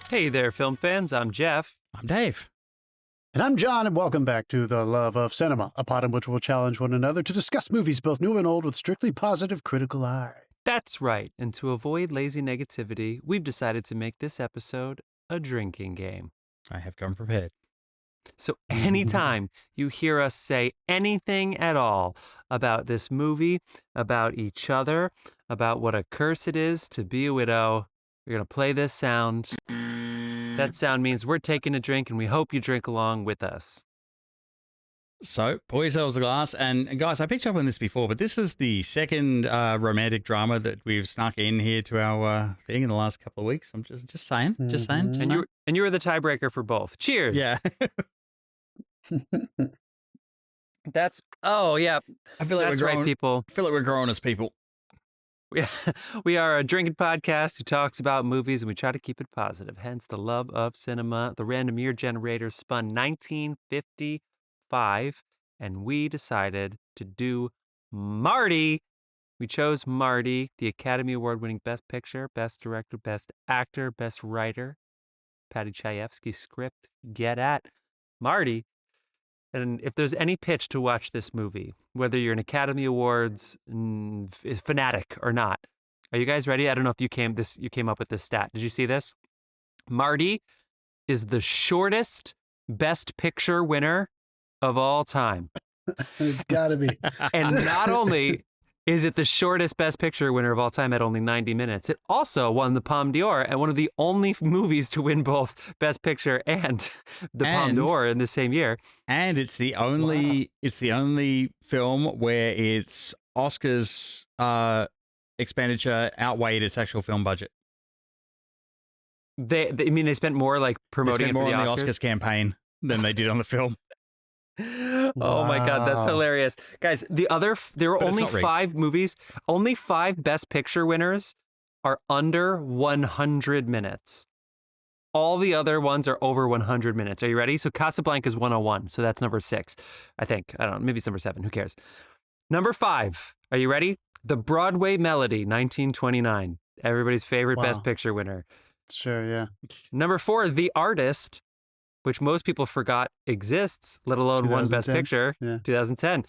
Hey there, film fans. I'm Jeff. I'm Dave. And I'm John, and welcome back to The Love of Cinema, a pod in which we'll challenge one another to discuss movies both new and old with strictly positive critical eye. That's right. And to avoid lazy negativity, we've decided to make this episode a drinking game. I have come prepared. So anytime you hear us say anything at all about this movie, about each other, about what a curse it is to be a widow, you're going to play this sound. That sound means we're taking a drink, and we hope you drink along with us. So, pour yourselves a glass. And guys, I picked up on this before, but this is the second romantic drama that we've snuck in here to our thing in the last couple of weeks. I'm just saying. And you were the tiebreaker for both. Cheers. Yeah. Oh, yeah. I feel like That's we're growing, right, people. I feel like we're growing as people. We are a drinking podcast who talks about movies, and we try to keep it positive. Hence, the love of cinema. The random year generator spun 1955, and we decided to do Marty. We chose Marty, the Academy Award-winning Best Picture, Best Director, Best Actor, Best Writer. Paddy Chayefsky script. Get at Marty. And if there's any pitch to watch this movie, whether you're an Academy Awards fanatic or not, are you guys ready? I don't know if you came up with this stat. Did you see this? Marty is the shortest Best Picture winner of all time. It's got to be. And not only is it the shortest Best Picture winner of all time at only 90 minutes, it also won the Palme d'Or and one of the only movies to win both Best Picture and the Palme d'Or in the same year. And it's the only film where its Oscars expenditure outweighed its actual film budget. They spent more like promoting they spent it for more the on Oscars? the Oscars campaign than they did on the film. Oh my God, that's hilarious. Guys, there were only 5 movies. Only 5 Best Picture winners are under 100 minutes. All the other ones are over 100 minutes. Are you ready? So Casablanca is 101. So that's number 6, I think. I don't know. Maybe it's number 7. Who cares? Number 5. Are you ready? The Broadway Melody, 1929. Everybody's favorite Best Picture winner. Sure, yeah. Number 4, The Artist, which most people forgot exists, let alone won Best Picture, 2010.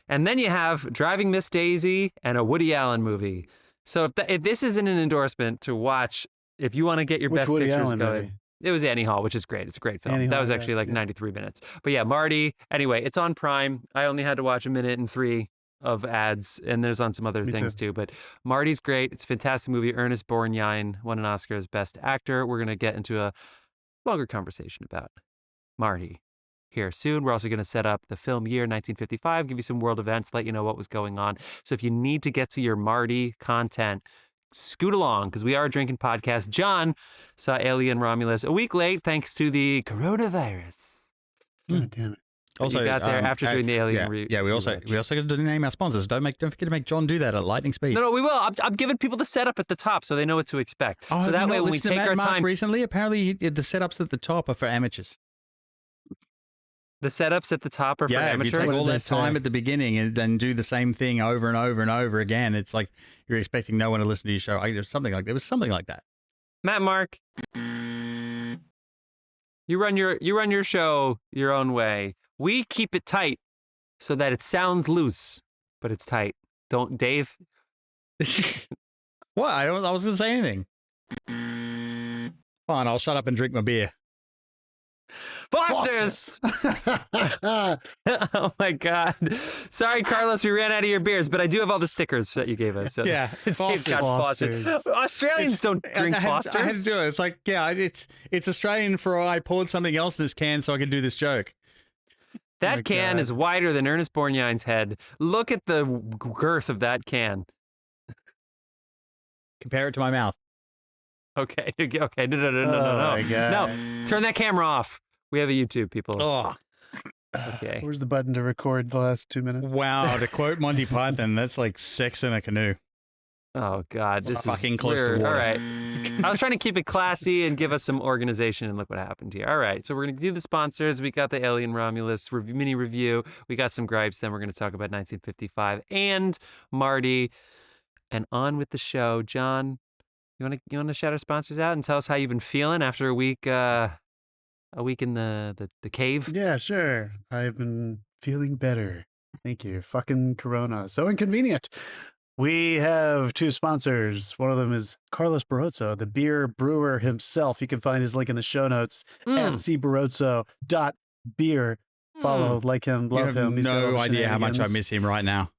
And then you have Driving Miss Daisy and a Woody Allen movie. So if this isn't an endorsement to watch, if you want to get your Best Woody Pictures Allen going, movie? It was Annie Hall, which is great. It's a great film. That was actually 93 minutes. But yeah, Marty. Anyway, it's on Prime. I only had to watch 1 minute and 3 of ads, and there's on some other things too. But Marty's great. It's a fantastic movie. Ernest Borgnine won an Oscar as Best Actor. We're going to get into a longer conversation about Marty here soon. We're also going to set up the film year 1955, give you some world events, let you know what was going on. So if you need to get to your Marty content, scoot along, because we are a drinking podcast. John saw Alien Romulus a week late thanks to the coronavirus. God damn it. Also, you got there after doing the Alien review. Yeah, we also got to name our sponsors. Don't forget to make John do that at lightning speed. No, we will. I'm giving people the setup at the top so they know what to expect. Oh, so that way when we take our time. Recently, apparently the setups at the top are for amateurs. The setups at the top are for amateurs? If you take all that time at the beginning and then do the same thing over and over and over again, it's like you're expecting no one to listen to your show. There was something like that. Matt Mark, you run your show your own way. We keep it tight so that it sounds loose, but it's tight. Don't, Dave? What? I was going to say anything. Fine, I'll shut up and drink my beer. Foster's! Oh my God. Sorry, Carlos, we ran out of your beers, but I do have all the stickers that you gave us. So yeah, it's Foster's. Australians don't drink Foster's. I had to do it. It's like, yeah, it's Australian for I poured something else in this can so I could do this joke. That can is wider than Ernest Borgnine's head. Look at the girth of that can. Compare it to my mouth. Okay. No. No, turn that camera off. We have a YouTube, people. Oh. Okay. Where's the button to record the last 2 minutes? Wow, to quote Monty Python, that's like sex in a canoe. Oh, God. This is fucking close to water. All right. I was trying to keep it classy and give us some organization, and look what happened here. All right. So we're going to do the sponsors. We got the Alien Romulus mini review. We got some gripes. Then we're going to talk about 1955 and Marty. And on with the show. John, you You wanna shout our sponsors out and tell us how you've been feeling after a week in the cave? Yeah, sure. I've been feeling better. Thank you. Fucking Corona. So inconvenient. We have two sponsors. One of them is Carlos Barroso, the beer brewer himself. You can find his link in the show notes at cbarroso.beer. Follow, like him, love him. He's no idea how much I miss him right now.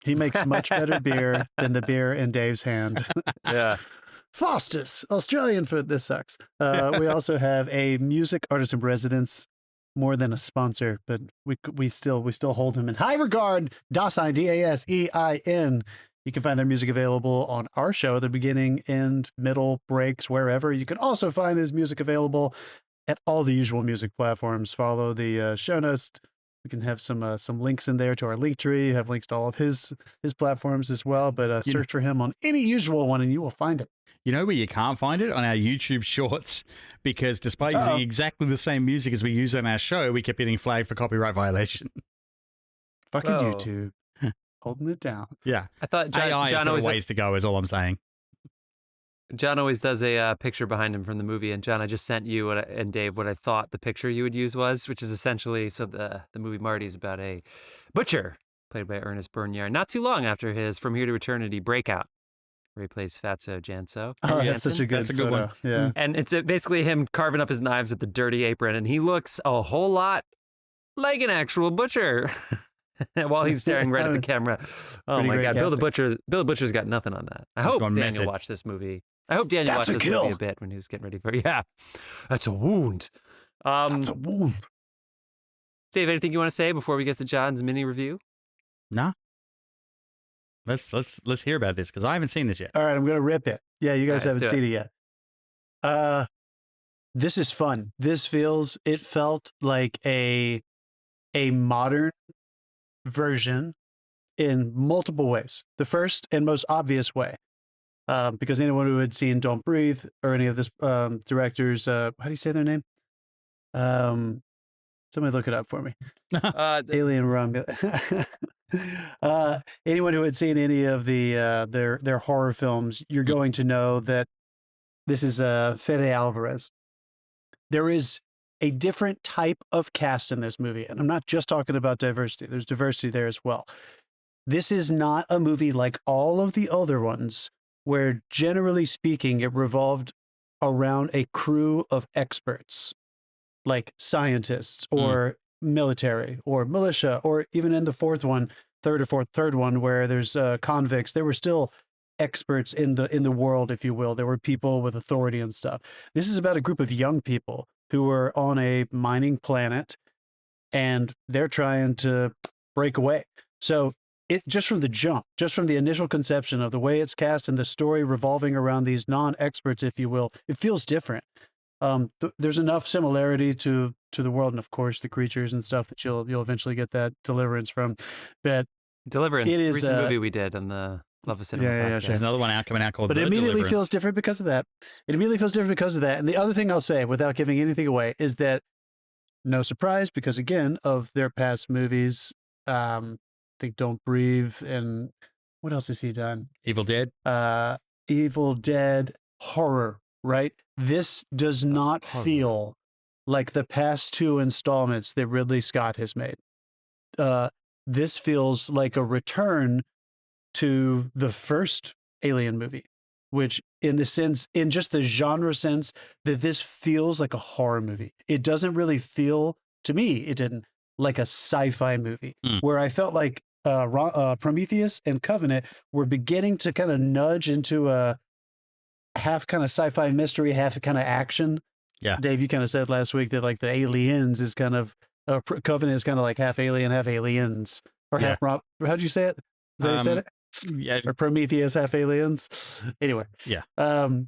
He makes much better beer than the beer in Dave's hand. Yeah. Foster's, Australian food. This sucks. We also have a music artist in residence, more than a sponsor, but we still hold him in high regard. Dasein, Dasein. You can find their music available on our show at the beginning, end, middle, breaks, wherever. You can also find his music available at all the usual music platforms. Follow the show notes. We can have some links in there to our link tree. You have links to all of his platforms as well. But search for him on any usual one, and you will find it. You know where you can't find it? On our YouTube shorts, because despite using exactly the same music as we use on our show, we kept getting flagged for copyright violation. Fucking YouTube. Holding it down. Yeah. I thought John John always ways to go is all I'm saying. John always does a picture behind him from the movie, and John, I just sent you and Dave what I thought the picture you would use was, which is essentially, so the movie Marty is about a butcher played by Ernest Borgnine, not too long after his From Here to Eternity breakout, where he plays Fatso Janso. Oh, that's such a good one. Yeah. And it's basically him carving up his knives with the dirty apron, and he looks a whole lot like an actual butcher while he's staring right at the camera. Oh my God, Bill the Butcher's got nothing on that. I hope Daniel watched this movie. I hope Daniel watched this movie a bit when he was getting ready for it. Yeah, that's a wound. That's a wound. Dave, anything you want to say before we get to John's mini review? No. Let's hear about this, because I haven't seen this yet. All right, I'm gonna rip it. Yeah, you guys haven't seen it yet. This is fun. It felt like a modern version in multiple ways. The first and most obvious way, because anyone who had seen Don't Breathe or any of this directors, how do you say their name? Somebody look it up for me. Alien Romulus. Anyone who had seen any of the their horror films, you're going to know that this is Fede Alvarez. There is a different type of cast in this movie, and I'm not just talking about diversity. There's diversity there as well. This is not a movie like all of the other ones, where generally speaking, it revolved around a crew of experts, like scientists or military or militia, or even in the third one, where there's convicts. There were still experts in the world, if you will. There were people with authority and stuff. This is about a group of young people who are on a mining planet, and they're trying to break away. So it just from the jump, just from the initial conception of the way it's cast and the story revolving around these non-experts, if you will, it feels different. There's enough similarity to the world, and of course the creatures and stuff that you'll eventually get that Deliverance from. But Deliverance, it is recent movie we did on the Love of Cinema podcast. There's another one coming out called But it immediately feels different because of that. And the other thing I'll say, without giving anything away, is that no surprise, because again, of their past movies, I think Don't Breathe, and what else has he done? Evil Dead. Evil Dead, horror, right? This does not feel like the past two installments that Ridley Scott has made. This feels like a return to the first Alien movie, which in just the genre sense, that this feels like a horror movie. It doesn't really feel, to me, it didn't, like a sci-fi movie, where I felt like Prometheus and Covenant were beginning to kind of nudge into a half kind of sci-fi mystery, half kind of action. Yeah. Dave, you kind of said last week that like the Aliens is kind of, Covenant is kind of like half alien, half aliens, or half, how'd you say it? Is that how you said it? Yeah. Or Prometheus, half aliens. Anyway. Yeah.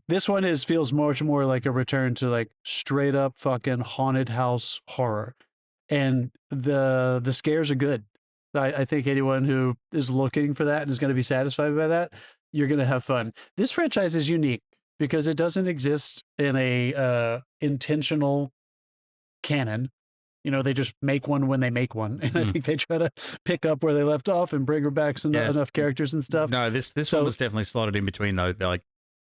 This one feels much more like a return to like straight up fucking haunted house horror. And the scares are good. I think anyone who is looking for that and is going to be satisfied by that, you're going to have fun. This franchise is unique because it doesn't exist in a intentional canon. You know, they just make one when they make one. And I think they try to pick up where they left off and bring her back enough characters and stuff. No, this one was definitely slotted in between, though. Like,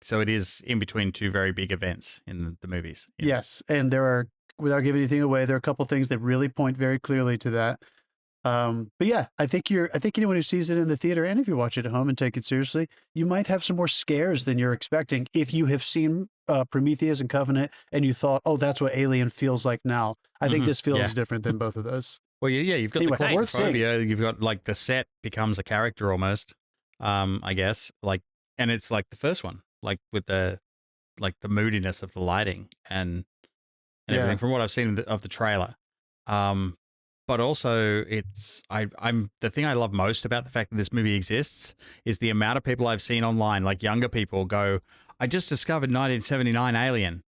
so it is in between two very big events in the movies. Yeah. Yes, and there are, without giving anything away, there are a couple things that really point very clearly to that. But yeah, I think anyone who sees it in the theater, and if you watch it at home and take it seriously, you might have some more scares than you're expecting. If you have seen Prometheus and Covenant and you thought, oh, that's what Alien feels like now, I think this feels different than both of those. Well, yeah, you've got Anyway, the claustrophobia. You've got like the set becomes a character almost, I guess. Like, and it's like the first one, like with the moodiness of the lighting and everything from what I've seen of the trailer. But also, I'm the thing I love most about the fact that this movie exists is the amount of people I've seen online, like younger people, go, "I just discovered 1979 Alien."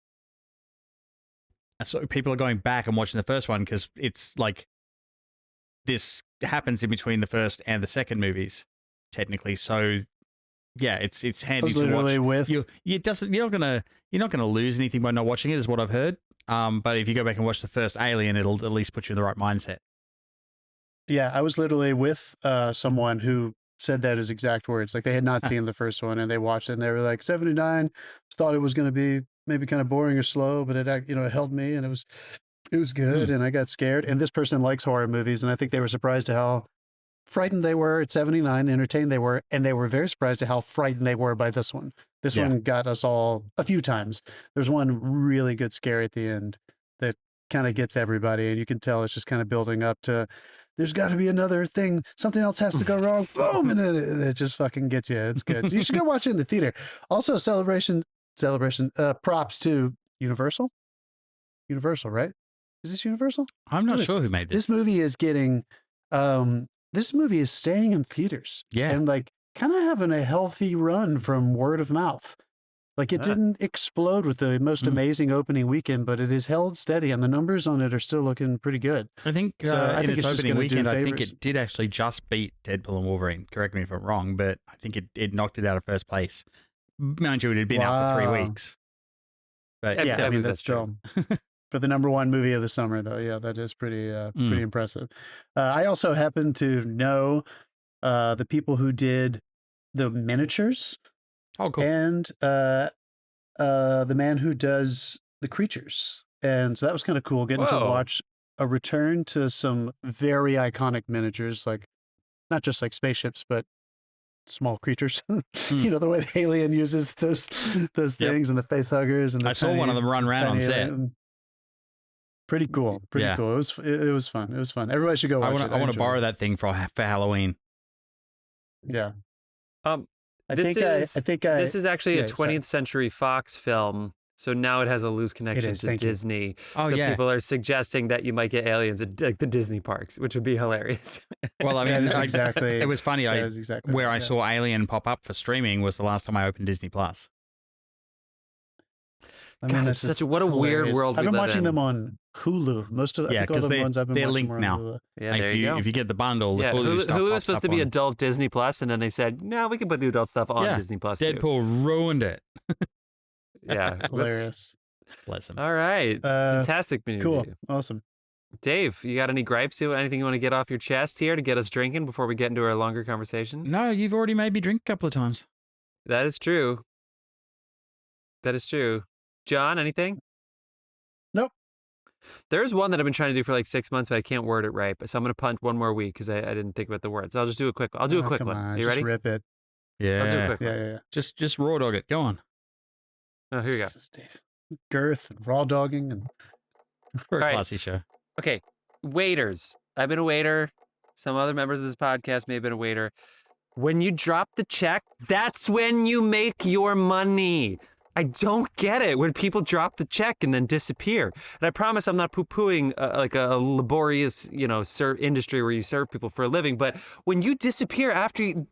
And so people are going back and watching the first one because it's like this happens in between the first and the second movies, technically. So yeah, it's handy to watch. You're not gonna lose anything by not watching it, is what I've heard. But if you go back and watch the first Alien, it'll at least put you in the right mindset. Yeah, I was literally with someone who said that as exact words. Like they had not seen the first one and they watched it and they were like, 79, thought it was going to be maybe kind of boring or slow, but it held me and it was good and I got scared. And this person likes horror movies and I think they were surprised at how frightened they were at 79, entertained they were, and they were very surprised at how frightened they were by this one. This one got us all a few times. There's one really good scare at the end that kind of gets everybody, and you can tell it's just kind of building up to, there's got to be another thing. Something else has to go wrong. Boom! And then it just fucking gets you. It's good. So you should go watch it in the theater. Also, celebration, props to Universal. Universal, right? Is this Universal? I'm not sure who made this. This movie is getting... this movie is staying in theaters and like kind of having a healthy run from word of mouth. Like it didn't explode with the most amazing opening weekend, but it is held steady and the numbers on it are still looking pretty good. I think in its opening weekend, I think it did actually just beat Deadpool and Wolverine. Correct me if I'm wrong, but I think it knocked it out of first place. Mind you, it had been out for 3 weeks. But yeah, I mean, that's still... For the #1 movie of the summer, though, yeah, that is pretty impressive. I also happen to know the people who did the miniatures. Oh, cool! And the man who does the creatures, and so that was kind of cool getting to watch a return to some very iconic miniatures, like not just like spaceships, but small creatures. You know, the way the Alien uses those things and the face huggers, and I saw one of them run around on set. Pretty cool. Pretty cool. It was fun. It was fun. Everybody should go watch it. I want to borrow that thing for Halloween. Yeah. This is actually a 20th Century Fox film, so now it has a loose connection to Disney. Oh, so people are suggesting that you might get aliens at like the Disney parks, which would be hilarious. Well, I mean, exactly. It was funny. I saw Alien pop up for streaming was the last time I opened Disney Plus. I mean, it's what a weird world. I've been watching them on Hulu. Most of I think all the ones I've been watching linked now. Hulu. Yeah, there you go. If you get the bundle, Hulu is supposed to be adult Disney Plus, and then they said, no, we can put the adult stuff on Disney Plus. Deadpool ruined it. Yeah, hilarious. Bless him. All right, fantastic movie. Cool, awesome. Dave, you got any gripes? Anything you want to get off your chest here to get us drinking before we get into our longer conversation? No, you've already made me drink a couple of times. That is true. John, anything? Nope. There's one that I've been trying to do for like 6 months, but I can't word it right. So I'm going to punt one more week because I didn't think about the words. I'll just do a quick one. I'll do a quick one. Are you ready? Just rip it. Yeah. I'll do a quick one. Yeah. Just raw dog it. Go on. Oh, here you go. Girth and raw dogging. And... For a classy show. Okay. Waiters. I've been a waiter. Some other members of this podcast may have been a waiter. When you drop the check, that's when you make your money. I don't get it when people drop the check and then disappear. And I promise I'm not poo-pooing like a laborious, industry where you serve people for a living. But when you disappear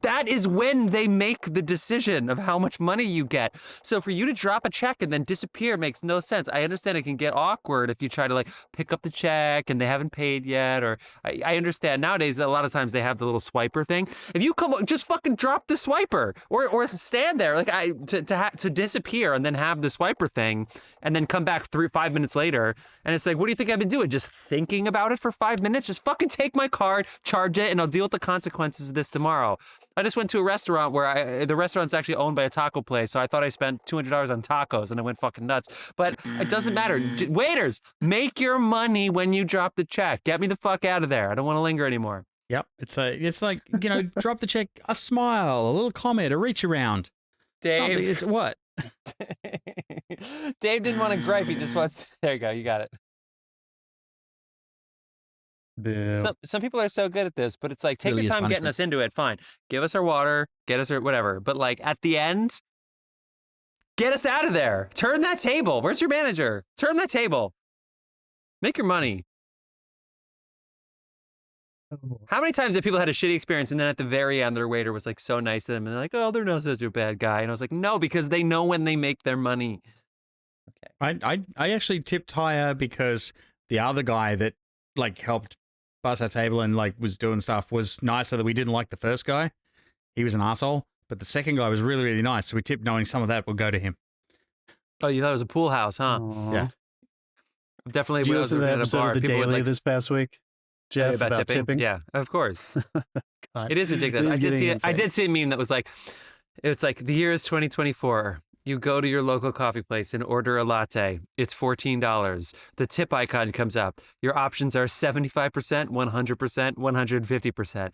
that is when they make the decision of how much money you get. So for you to drop a check and then disappear makes no sense. I understand it can get awkward if you try to like pick up the check and they haven't paid yet. Or I understand nowadays a lot of times they have the little swiper thing. If you just fucking drop the swiper or stand there like to disappear. there and then have the swiper thing and then come back 5 minutes later. And it's like, what do you think I've been doing? Just thinking about it for 5 minutes? Just fucking take my card, charge it, and I'll deal with the consequences of this tomorrow. I just went to a restaurant where the restaurant's actually owned by a taco place, so I thought I spent $200 on tacos, and I went fucking nuts. But it doesn't matter. Waiters, make your money when you drop the check. Get me the fuck out of there. I don't want to linger anymore. Yep. It's like, drop the check, a smile, a little comment, a reach around. Dave. It's what? Dave didn't want to gripe. He just wants. There you go. You got it. Some people are so good at this, but it's like, take your time getting us into it. Fine. Give us our water, get us our whatever. But like at the end, get us out of there. Turn that table. Where's your manager? Turn that table. Make your money. How many times have people had a shitty experience and then at the very end their waiter was like so nice to them and they're like, oh, they're not such a bad guy. And I was like, no, because they know when they make their money. Okay. I actually tipped higher because the other guy that like helped bus our table and like was doing stuff was nicer that we didn't like the first guy. He was an asshole, but the second guy was really, really nice. So we tipped knowing some of that will go to him. Oh, you thought it was a pool house, huh? Aww. Yeah. Definitely. Did you listen to the episode of The Daily this past week, Jeff, about tipping? Yeah, of course. God. It is ridiculous. I did see a meme that was like, it's like the year is 2024. You go to your local coffee place and order a latte. It's $14. The tip icon comes up. Your options are 75%, 100%, 150%.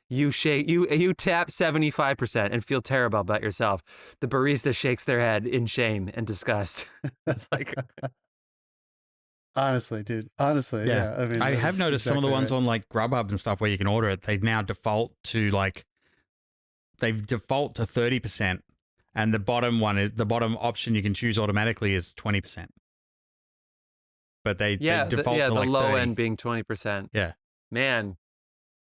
You tap 75% and feel terrible about yourself. The barista shakes their head in shame and disgust. It's like, honestly, dude. Honestly, yeah. I mean, I have noticed some of the ones on like Grubhub and stuff where you can order it. They now default to 30%. And the bottom option you can choose automatically is 20%. But they default to like the low 30. end being 20%. Yeah. Man,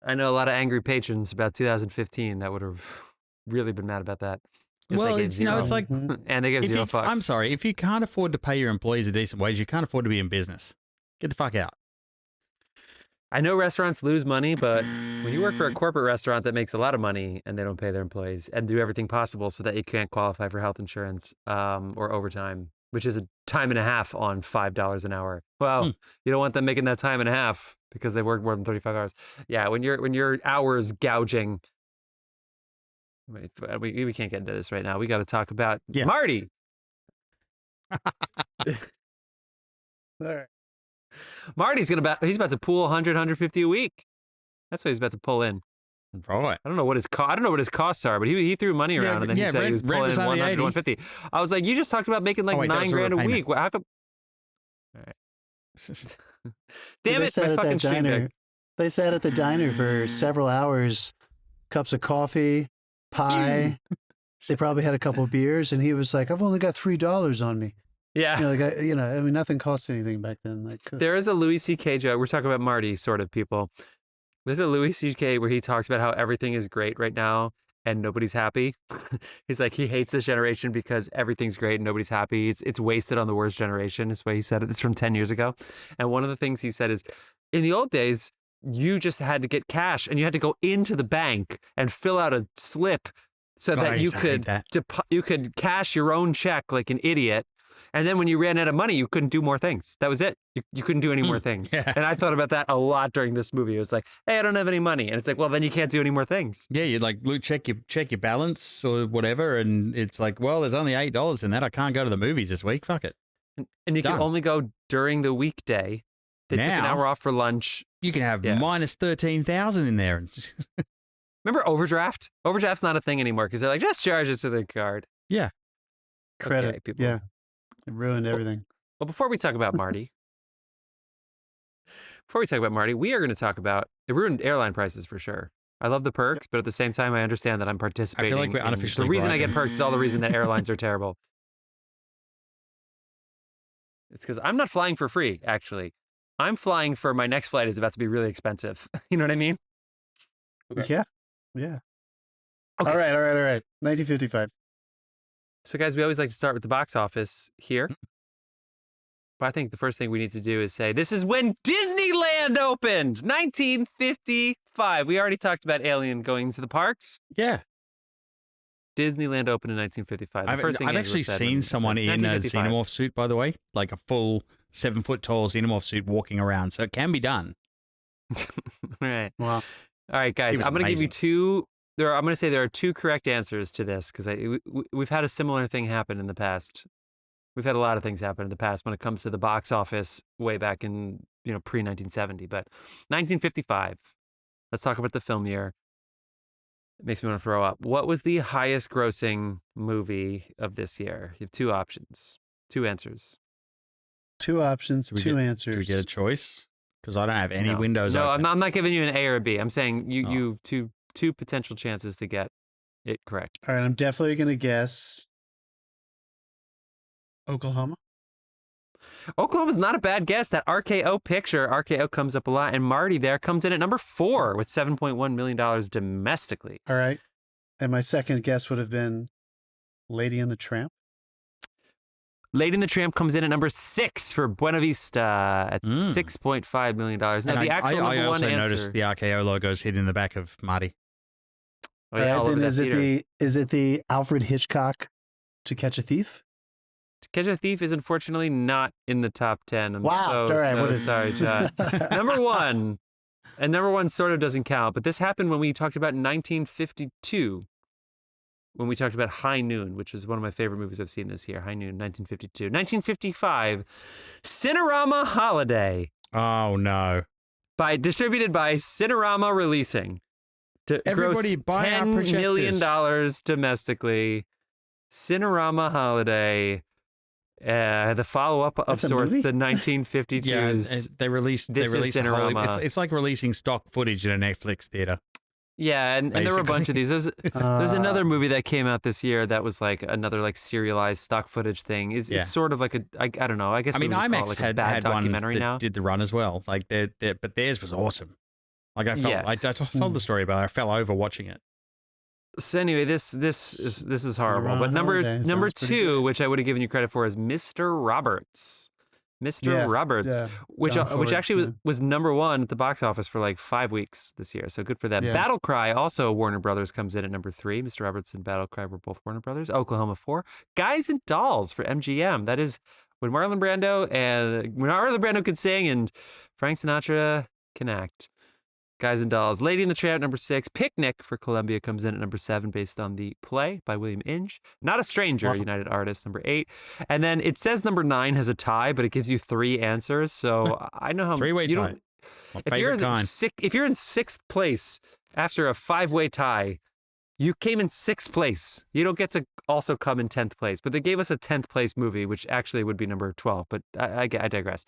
I know a lot of angry patrons about 2015 that would have really been mad about that. Well, it's like, and they gave zero fucks. I'm sorry, if you can't afford to pay your employees a decent wage, you can't afford to be in business. Get the fuck out. I know restaurants lose money, but when you work for a corporate restaurant that makes a lot of money and they don't pay their employees and do everything possible so that you can't qualify for health insurance or overtime, which is a time and a half on $5 an hour. Well, you don't want them making that time and a half because they work more than 35 hours. Yeah, when your hours gouging. We can't get into this right now. We got to talk about Marty. All right. Marty's about to pool 100, 150 a week. That's what he's about to pull in. Right. I don't know what his costs are, but he threw money around and then he said he was pulling in 100 to 150. I was like, you just talked about making like $9,000 a week. How come? All right. Damn it, my fucking stream. They sat at the diner for several hours, cups of coffee, pie. They probably had a couple of beers, and he was like, "I've only got $3 on me." Yeah, I mean, nothing cost anything back then. Like, there is a Louis C.K. joke. We're talking about Marty, sort of people. There's a Louis C.K. where he talks about how everything is great right now and nobody's happy. He's like, he hates this generation because everything's great and nobody's happy. It's wasted on the worst generation. Is the way he said it. It's from 10 years ago. And one of the things he said is, in the old days, you just had to get cash and you had to go into the bank and fill out a slip so that you could cash your own check like an idiot. And then when you ran out of money, you couldn't do more things. That was it. You couldn't do any more things. Yeah. And I thought about that a lot during this movie. It was like, hey, I don't have any money. And it's like, well, then you can't do any more things. Yeah, you like check your balance or whatever. And it's like, well, there's only $8 in that. I can't go to the movies this week. Fuck it. And you can only go during the weekday. They took an hour off for lunch. You can have minus 13,000 in there. Remember overdraft? Overdraft's not a thing anymore because they're like, just charge it to the card. Yeah. Credit. Okay, people. Yeah. It ruined everything. Well, before we talk about Marty, we are going to talk about it ruined airline prices for sure. I love the perks, but at the same time, I understand that I'm participating. I feel like we're unofficially. The reason I get perks is all the reason that airlines are terrible. It's because I'm not flying for free, actually. I'm flying for my next flight is about to be really expensive. You know what I mean? Okay. Yeah. Okay. All right. 1955. So, guys, we always like to start with the box office here. But I think the first thing we need to do is say, this is when Disneyland opened, 1955. We already talked about Alien going to the parks. Yeah. Disneyland opened in 1955. The first thing I've Angela actually said seen when someone said in a 1955. xenomorph suit, by the way, like a full 7-foot tall xenomorph suit walking around. So it can be done. Right. Wow. All right, guys. I'm going to give you two. I'm going to say there are two correct answers to this because we've had a similar thing happen in the past. We've had a lot of things happen in the past when it comes to the box office way back in pre-1970. But 1955. Let's talk about the film year. It makes me want to throw up. What was the highest grossing movie of this year? You have two options, two answers. Two options, two answers. Do we get a choice? Because I don't have any windows No, open. I'm not giving you an A or a B. I'm saying you two potential chances to get it correct. All right, I'm definitely going to guess Oklahoma. Oklahoma's not a bad guess. That RKO picture, RKO comes up a lot, and Marty there comes in at number 4 with $7.1 million domestically. All right. And my second guess would have been Lady and the Tramp. Lady and the Tramp comes in at number 6 for Buena Vista at $6.5 million. Now, the actual I number also one answer. noticed the RKO logos hidden in the back of Marty. Oh, yeah, all over that theater. Is it the Alfred Hitchcock To Catch a Thief? To Catch a Thief is unfortunately not in the top 10. I'm wow. so sorry, John. Number 1. And number 1 sort of doesn't count, but this happened when we talked about 1952. When we talked about High Noon, which is one of my favorite movies I've seen this year. High Noon, 1952. 1955, Cinerama Holiday. Oh, no. Distributed by Cinerama Releasing. Everybody buy our $10 projectors. million domestically. Cinerama Holiday. The follow-up of That's sorts, movie? the 1952's. Yeah, they released Cinerama. It's like releasing stock footage in a Netflix theater. Yeah, and there were a bunch of these. There's another movie that came out this year that was like another like serialized stock footage thing. It's sort of like I don't know. I guess IMAX like had a bad documentary one that now. did the run as well. Like but theirs was awesome. Like I told the story about it. I fell over watching it. So anyway, this is horrible. But number 2, which I would have given you credit for, is Mr. Roberts. Roberts, which actually was number 1 at the box office for like 5 weeks this year. So good for them. Yeah. Battle Cry, also Warner Brothers, comes in at number 3. Mr. Roberts and Battle Cry were both Warner Brothers. Oklahoma 4. Guys and Dolls for MGM. That is when Marlon Brando could sing and Frank Sinatra can act. Guys and Dolls. Lady and the Tramp, number 6. Picnic for Columbia comes in at number 7 based on the play by William Inge. Not a Stranger, United Artists, number 8. And then it says number 9 has a tie, but it gives you 3 answers. So I know how... Three-way tie. If you're in 6th place after a 5-way tie, you came in 6th place. You don't get to also come in 10th place. But they gave us a 10th place movie, which actually would be number 12. But I digress.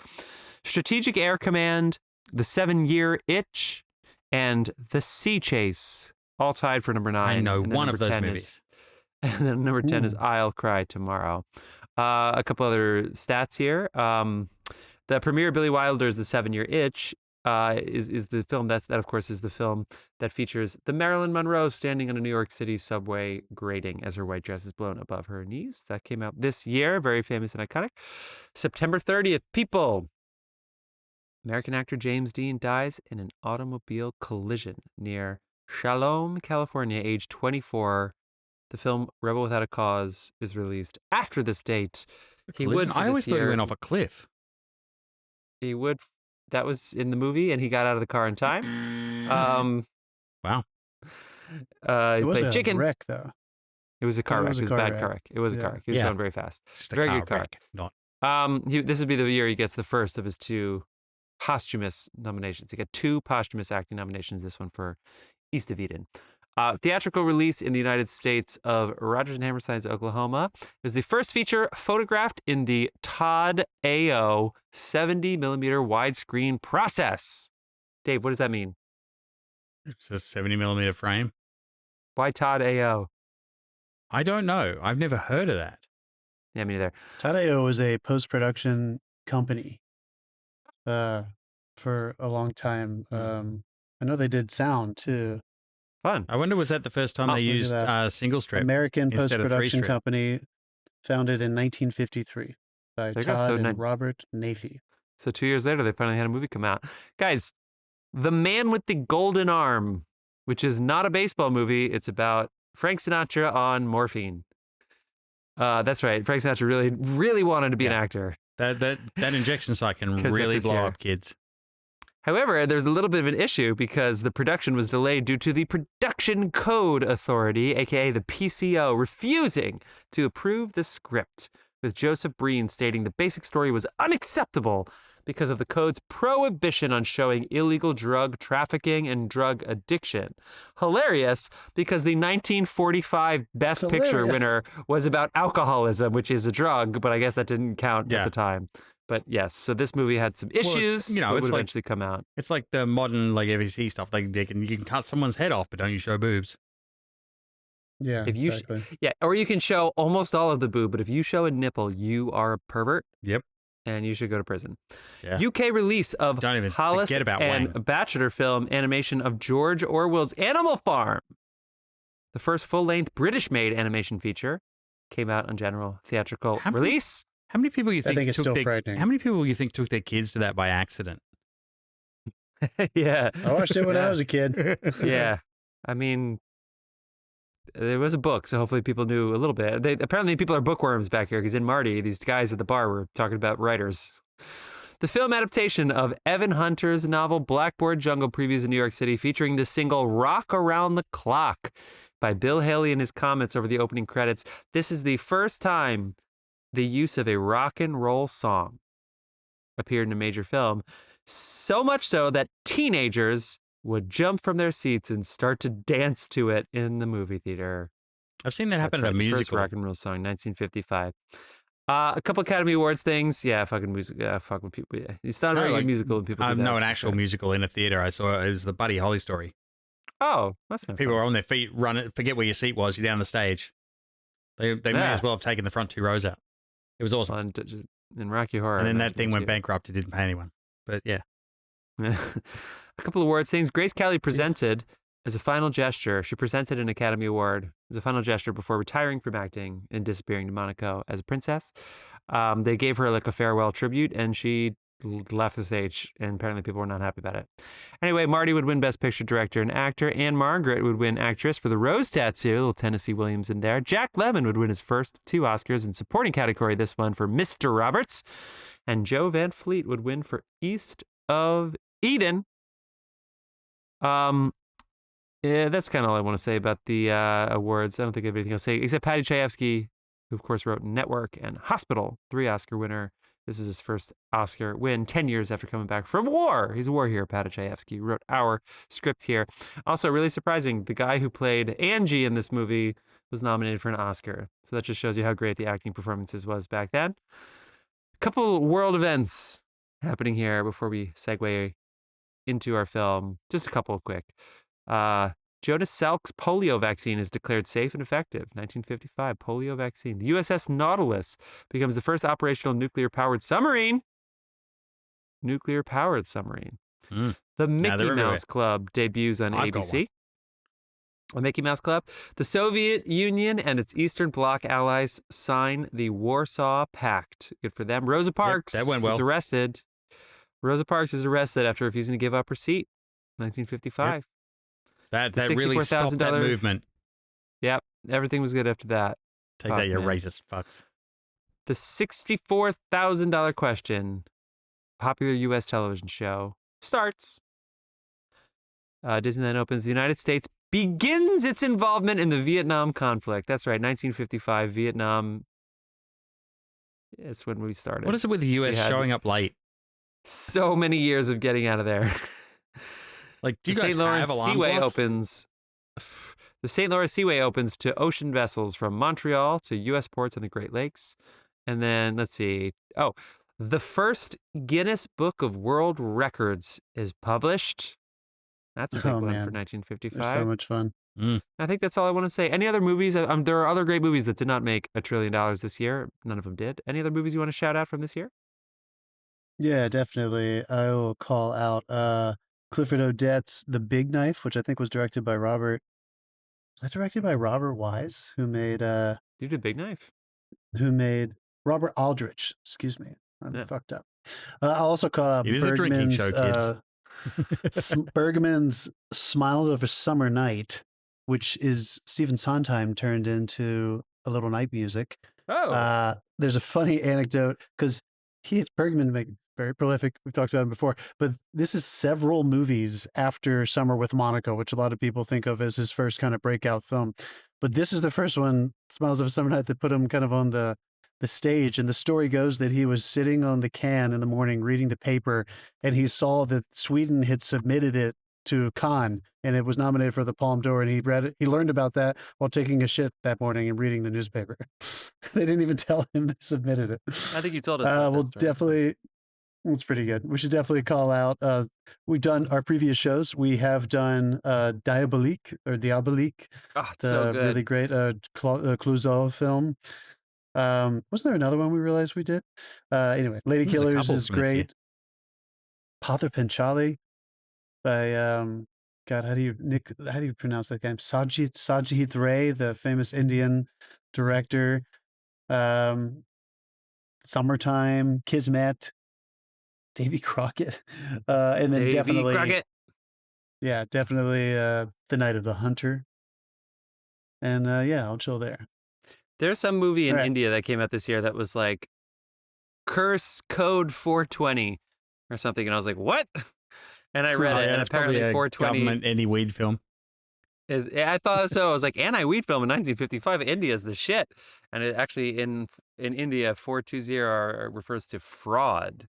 Strategic Air Command, The 7-Year Itch, and The Sea Chase, all tied for number 9. I know one of those movies. And then number 10 is I'll Cry Tomorrow. A couple other stats here. The premiere Billy Wilder's The 7-Year Itch is the film that of course is the film that features the Marilyn Monroe standing on a New York City subway grating as her white dress is blown above her knees. That came out this year, very famous and iconic. September 30th, people. American actor James Dean dies in an automobile collision near Shalom, California, age 24. The film Rebel Without a Cause is released after this date. I always thought he went off a cliff. He would. That was in the movie, and he got out of the car in time. Wow. It was a chicken. wreck, though. It was a car wreck. It was a bad car wreck. It was a car wreck. He was going very fast. Very good car. This would be the year he gets the first of his 2 posthumous nominations. He got 2 posthumous acting nominations, this one for East of Eden. Theatrical release in the United States of Rodgers and Hammerstein's Oklahoma. It was the first feature photographed in the Todd AO 70mm widescreen process. Dave, what does that mean? It's a 70mm frame. Why Todd AO? I don't know. I've never heard of that. Yeah, me neither. Todd AO was a post-production company for a long time. I know they did sound too. Fun. I wonder, was that the first time they used single strip? American post-production company, founded in 1953 by Todd and Robert Nafee. So 2 years later, they finally had a movie come out. Guys, The Man with the Golden Arm, which is not a baseball movie. It's about Frank Sinatra on morphine. That's right. Frank Sinatra really, really wanted to be an actor. That injection site can really blow up kids. However, there's a little bit of an issue because the production was delayed due to the Production Code Authority, aka the PCO, refusing to approve the script, with Joseph Breen stating the basic story was unacceptable because of the code's prohibition on showing illegal drug trafficking and drug addiction. Hilarious, because the 1945 Best Picture winner was about alcoholism, which is a drug, but I guess that didn't count at the time. But yes, so this movie had some issues. Well, it would eventually come out. It's like the modern FEC stuff. Like you can cut someone's head off, but don't you show boobs? Yeah, exactly. Or you can show almost all of the boob, but if you show a nipple, you are a pervert. Yep. And you should go to prison. Yeah. UK release of Hollis and Wang. Bachelor film animation of George Orwell's Animal Farm. The first full-length British-made animation feature came out on general theatrical release. How many people you think? I think it's still frightening. How many people you think took their kids to that by accident? Yeah. I watched it when I was a kid. Yeah. I mean, there was a book, so hopefully people knew a little bit. Apparently people are bookworms back here, because in Marty, these guys at the bar were talking about writers. The film adaptation of Evan Hunter's novel Blackboard Jungle previews in New York City, featuring the single Rock Around the Clock by Bill Haley in his comments over the opening credits. This is the first time the use of a rock and roll song appeared in a major film, so much so that teenagers would jump from their seats and start to dance to it in the movie theater. I've seen that happen in a musical. The first rock and roll song, 1955. A couple Academy Awards things. Yeah, fucking music. Yeah, fucking people. Yeah. It's not a very good musical when people do that. No, an actual musical in a theater. I saw it was the Buddy Holly story. Oh, that's not people were on their feet, running. Forget where your seat was. You're down the stage. They may as well have taken the front 2 rows out. It was awesome. In Rocky Horror. And then that thing went bankrupt. It didn't pay anyone. But yeah. A couple awards things. Grace Kelly presented as a final gesture. She presented an Academy Award as a final gesture before retiring from acting and disappearing to Monaco as a princess. They gave her like a farewell tribute, and she left the stage, and apparently people were not happy about it. Anyway, Marty would win Best Picture Director and Actor, and Margaret would win Actress for The Rose Tattoo, little Tennessee Williams in there. Jack Lemmon would win his first 2 Oscars in supporting category, this one for Mr. Roberts, and Joe Van Fleet would win for East of Eden. Yeah, that's kind of all I want to say about the awards. I don't think I have anything else to say, except Paddy Chayefsky, who of course wrote Network and Hospital, 3 Oscar winner. This is his first Oscar win 10 years after coming back from war. He's a war hero, Paddy Chayefsky, wrote our script here. Also, really surprising, the guy who played Angie in this movie was nominated for an Oscar. So that just shows you how great the acting performances was back then. A couple world events happening here before we segue into our film. Just a couple quick. Jonas Salk's polio vaccine is declared safe and effective. 1955 polio vaccine. The USS Nautilus becomes the first operational nuclear-powered submarine. Nuclear-powered submarine. The Mickey Mouse Club debuts on ABC. The Mickey Mouse Club. The Soviet Union and its Eastern Bloc allies sign the Warsaw Pact. Good for them. Rosa Parks that went well. is arrested. Rosa Parks is arrested after refusing to give up her seat. 1955. Yep. That really stopped that movement. Yep. Everything was good after that. Take that, you racist fucks. The $64,000 question, popular U.S. television show, starts. Disneyland opens. The United States begins its involvement in the Vietnam conflict. That's right, 1955, Vietnam. It's when we started. What is it with the U.S. showing up late? So many years of getting out of there. Like, do you guys St. Lawrence have Seaway opens. The St. Lawrence Seaway opens to ocean vessels from Montreal to U.S. ports on the Great Lakes. And then, let's see. Oh, the first Guinness Book of World Records is published. That's a big one for 1955. They're so much fun. I think that's all I want to say. Any other movies? There are other great movies that did not make $1 trillion this year. None of them did. Any other movies you want to shout out from this year? Yeah, definitely. I will call out Clifford Odets' The Big Knife, which I think was directed by Robert. Was that directed by Robert Wise, who made You did Big Knife. Who made Robert Aldrich? Excuse me, I'm fucked up. I'll also call out it is a drinking show, kids. Bergman's Smile of a Summer Night, which is Stephen Sondheim turned into a little night music. Oh. There's a funny anecdote because Bergman very prolific. We've talked about him before, but this is several movies after Summer with Monica, which a lot of people think of as his first kind of breakout film. But this is the first one, Smiles of a Summer Night, that put him kind of on the stage. And the story goes that he was sitting on the can in the morning reading the paper, and he saw that Sweden had submitted it to Cannes, and it was nominated for the Palme d'Or, and he read it. He learned about that while taking a shit that morning and reading the newspaper. They didn't even tell him they submitted it. I think you told us. We'll definitely. It's pretty good. We should definitely call out. We've done our previous shows. We have done Diabolique. Oh, it's so good. Really great Clouseau film. Wasn't there another one we realized we did? Anyway, Lady Killers is great. Padre Chayefsky by God, how do you pronounce that guy? Sajid Ray, the famous Indian director. Summertime, Kismet, Davy Crockett, and then Davy Crockett. Yeah, definitely The Night of the Hunter. And yeah, I'll chill there. There's some movie in India that came out this year that was like Curse Code 420 or something, and I was like, what? And I read it, and apparently 420 government anti-weed film. I thought so. I was like, anti-weed film in 1955. India's the shit. And it actually in India, 420 refers to fraud.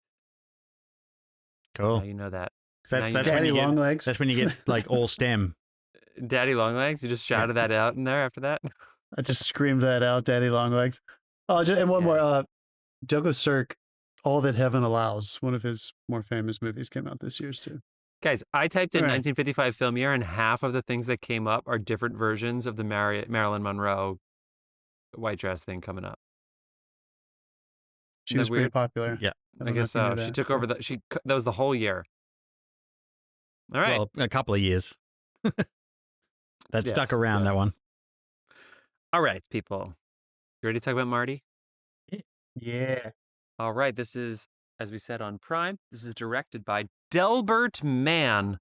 Cool. Now you know that. That's Daddy Longlegs. That's when you get like all STEM. Daddy Longlegs. You just shouted that out in there after that. I just screamed that out, Daddy Longlegs. Oh, and one more. Douglas Sirk, All That Heaven Allows. One of his more famous movies came out this year too. Guys, I typed in 1955 film year, and half of the things that came up are different versions of the Marilyn Monroe white dress thing coming up. She was pretty popular. Yeah, I guess so. She took over that was the whole year. All right. Well, a couple of years. That stuck around, that one. All right, people. You ready to talk about Marty? Yeah. All right. This is, as we said, on Prime. This is directed by Delbert Mann.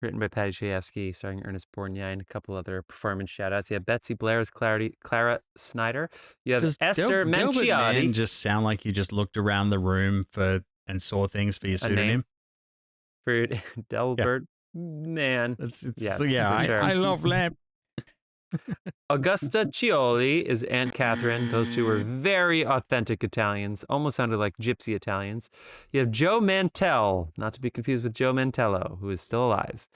Written by Paddy Chayefsky, starring Ernest Borgnine, a couple other performance shout-outs. You have Betsy, Blair as Clara Snyder. You have Esther Manciotti. Delbert Mann just sound like you just looked around the room and saw things for your pseudonym? For Delbert Mann. I love lamp. Augusta Ciolli is Aunt Catherine. Those two were very authentic Italians, almost sounded like gypsy Italians. You have Joe Mantell, not to be confused with Joe Mantello, who is still alive.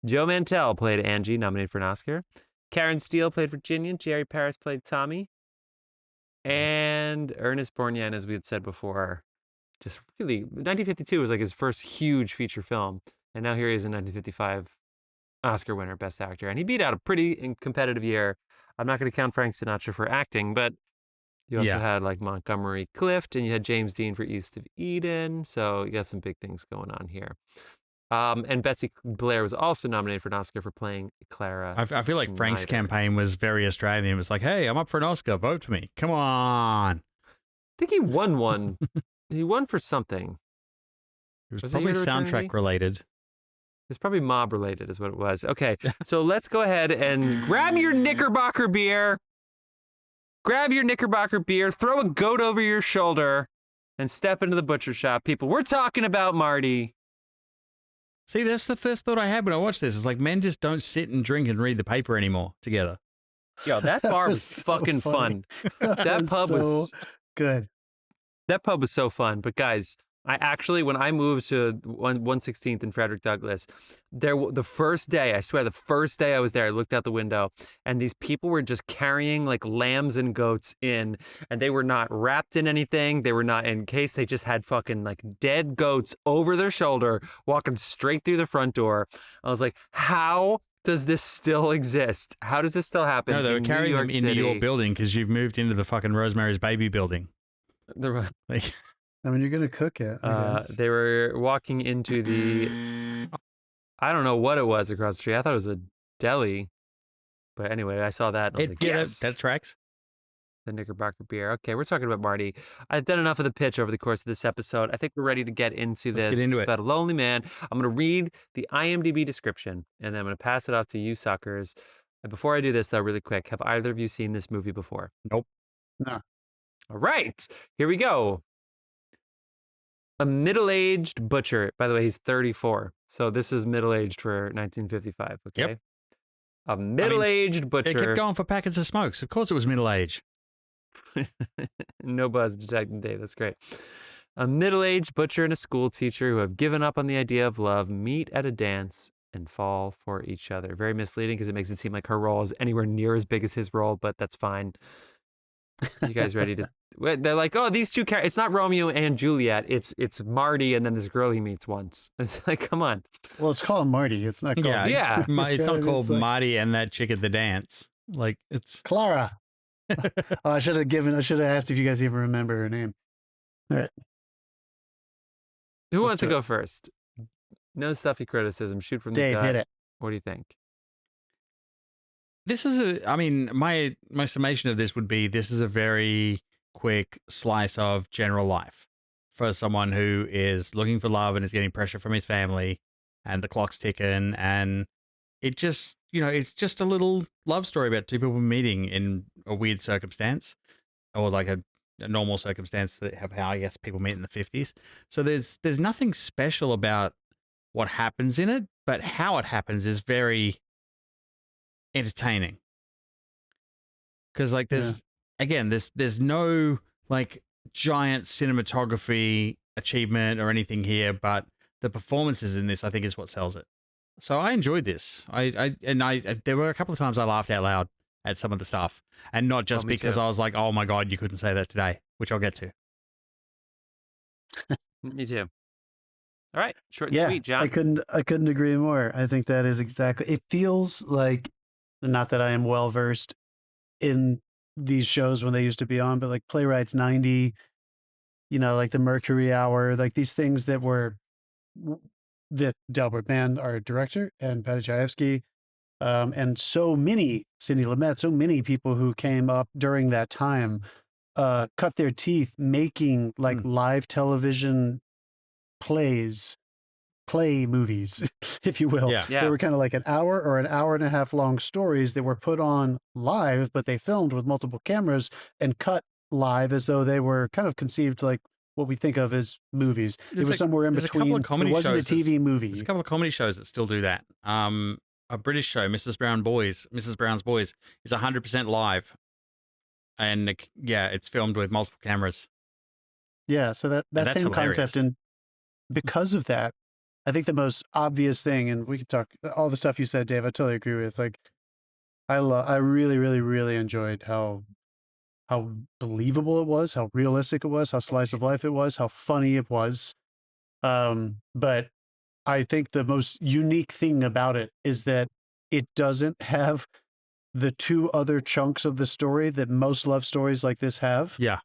Joe Mantell played Angie, nominated for an Oscar. Karen Steele played Virginia. Jerry Paris played Tommy. And Ernest Borgnine, as we had said before, just really, 1952 was like his first huge feature film. And now here he is in 1955. Oscar winner, Best Actor. And he beat out a pretty competitive year. I'm not going to count Frank Sinatra for acting, but you also had like Montgomery Clift, and you had James Dean for East of Eden. So you got some big things going on here. And Betsy Blair was also nominated for an Oscar for playing Clara I feel like Frank's campaign was very Australian. It was like, hey, I'm up for an Oscar. Vote for me. Come on. I think he won one. He won for something. It was probably soundtrack related. It's probably mob related is what it was. Okay, so let's go ahead and grab your Knickerbocker beer. Grab your Knickerbocker beer, throw a goat over your shoulder, and step into the butcher shop. People, we're talking about Marty. See, that's the first thought I had when I watched this. It's like men just don't sit and drink and read the paper anymore together. Yo, that bar was so fucking fun. That pub was good. That pub was so fun. But guys, I actually, when I moved to 116th in Frederick Douglass, the first day I was there, I looked out the window, and these people were just carrying like lambs and goats in, and they were not wrapped in anything. They were not encased. They just had fucking like dead goats over their shoulder, walking straight through the front door. I was like, how does this still exist? How does this still happen? No, they were carrying them into your building because you've moved into the fucking Rosemary's Baby building. I mean, you're going to cook it. They were walking into I don't know what it was across the street. I thought it was a deli. But anyway, I saw that and I was like, yes. That tracks. the Knickerbocker beer. Okay, we're talking about Marty. I've done enough of the pitch over the course of this episode. I think we're ready to get into this. Let's get into it's it. about a lonely man. I'm going to read the IMDb description, and then I'm going to pass it off to you suckers. And before I do this, though, really quick, have either of you seen this movie before? Nope. No. All right, here we go. A middle-aged butcher. By the way, he's 34. So this is middle-aged for 1955, okay? Yep. A middle-aged butcher. It kept going for packets of smokes. Of course it was middle-aged. No buzz, Detective Dave. That's great. A middle-aged butcher and a school teacher who have given up on the idea of love meet at a dance and fall for each other. Very misleading because it makes it seem like her role is anywhere near as big as his role, but that's fine. You guys ready to... They're like, oh, these two characters... It's not Romeo and Juliet. It's Marty and then this girl he meets once. It's like, come on. Well, it's called Marty. It's not called... Yeah. It's not called Marty and that chick at the dance. Like, it's... Clara. I should have asked if you guys even remember her name. All right. Who wants to go first? No stuffy criticism. Shoot from the Dave, gut. hit it. What do you think? This is my summation of this would be this is a very quick slice of general life for someone who is looking for love and is getting pressure from his family and the clock's ticking, and it just, it's just a little love story about two people meeting in a weird circumstance, or like a normal circumstance that have how I guess people meet in the 50s. So there's nothing special about what happens in it, but how it happens is very entertaining. Because like there's no like giant cinematography achievement or anything here, but the performances in this I think is what sells it. So I enjoyed this. I there were a couple of times I laughed out loud at some of the stuff, and not just because I was like, oh my God, you couldn't say that today, which I'll get to. Me too. All right, short and sweet, John. I couldn't agree more. I think that is exactly. It feels like, not that I am well versed in these shows when they used to be on, but like Playwrights 90, like the Mercury Hour, like these things that Delbert Mann, our director, and Paddy Chayefsky, and so many, Sidney Lumet, so many people who came up during that time, cut their teeth making like live television play movies, if you will. Yeah. They were kind of like an hour or an hour and a half long stories that were put on live, but they filmed with multiple cameras and cut live as though they were kind of conceived like what we think of as movies. It was somewhere in between. It wasn't a TV movie. There's a couple of comedy shows that still do that. A British show, Mrs. Brown's Boys, is 100% live. And it's filmed with multiple cameras. Yeah, so that same concept. And because of that, I think the most obvious thing, and we could talk all the stuff you said, Dave, I totally agree with. Like, I really, really, really enjoyed how believable it was, how realistic it was, how slice of life it was, how funny it was. But I think the most unique thing about it is that it doesn't have the two other chunks of the story that most love stories like this have. Yeah.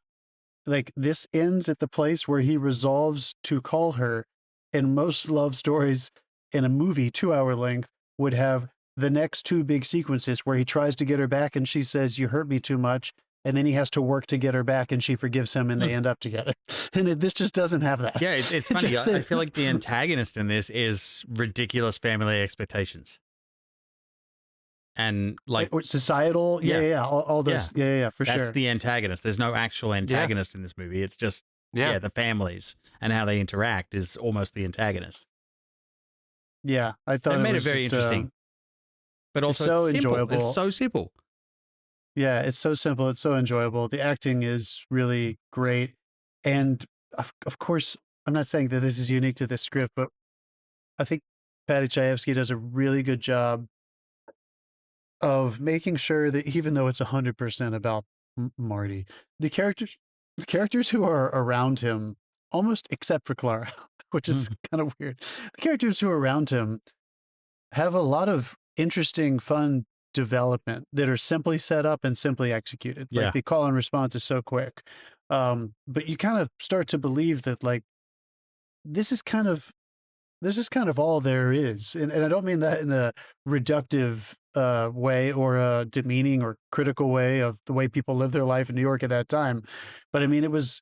Like, this ends at the place where he resolves to call her, and most love stories in a movie 2-hour length would have the next two big sequences where he tries to get her back and she says, "You hurt me too much." And then he has to work to get her back and she forgives him and they end up together. And this just doesn't have that. Yeah, it's funny. I feel like the antagonist in this is ridiculous family expectations. And like societal, all those, for sure. That's the antagonist. There's no actual antagonist in this movie. It's just the families and how they interact is almost the antagonist. Yeah, I thought it made it very interesting, but also so simple. Enjoyable. It's so simple. Yeah, it's so simple. It's so enjoyable. The acting is really great, and of course, I'm not saying that this is unique to this script, but I think Paddy Chayefsky does a really good job of making sure that even though it's 100% about Marty, the characters who are around him, almost except for Clara, which is kind of weird, the characters who are around him have a lot of interesting, fun development that are simply set up and simply executed. Like the call and response is so quick. But you kind of start to believe that like, this is kind of all there is. And I don't mean that in a reductive way or a demeaning or critical way of the way people live their life in New York at that time. But I mean, it was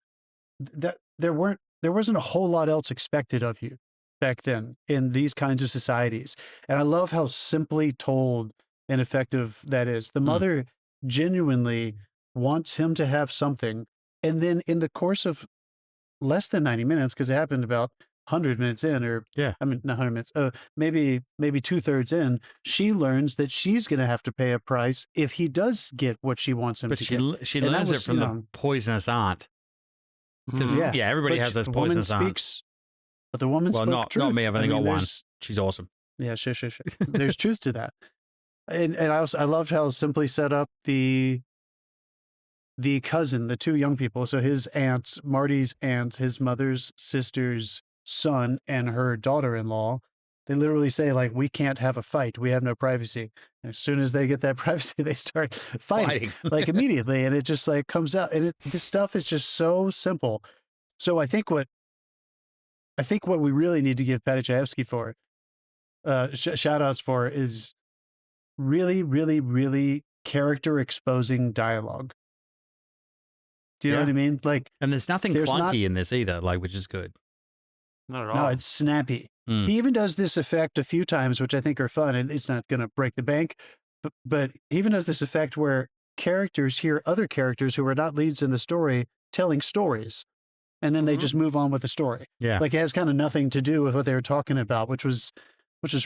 that there wasn't a whole lot else expected of you back then in these kinds of societies. And I love how simply told and effective that is. The mother genuinely wants him to have something. And then in the course of less than 90 minutes, because it happened about 100 minutes in, or I mean, not 100 minutes, maybe 2/3 in, she learns that she's going to have to pay a price if he does get what she wants him to get. She learns it from the poisonous aunt. Because everybody has those poisonous aunts. But the woman spoke truth. Not me. I've only got one. She's awesome. Yeah, sure. There's truth to that. And I loved how simply set up the cousin, the two young people. So his aunts, Marty's aunt, his mother's sister's son, and her daughter-in-law, they literally say, like, we can't have a fight. We have no privacy. And as soon as they get that privacy, they start fighting. Like immediately. And it just like comes out. And this stuff is just so simple. So I think what we really need to give Paddy Chayefsky for, shout outs for, is really, really, really character exposing dialogue. Do you know what I mean? Like, and there's nothing clunky in this either, like, which is good. Not at all. No, it's snappy. He even does this effect a few times, which I think are fun, and it's not going to break the bank, but he even does this effect where characters hear other characters who are not leads in the story telling stories, and then they just move on with the story. Yeah. Like, it has kind of nothing to do with what they were talking about, which was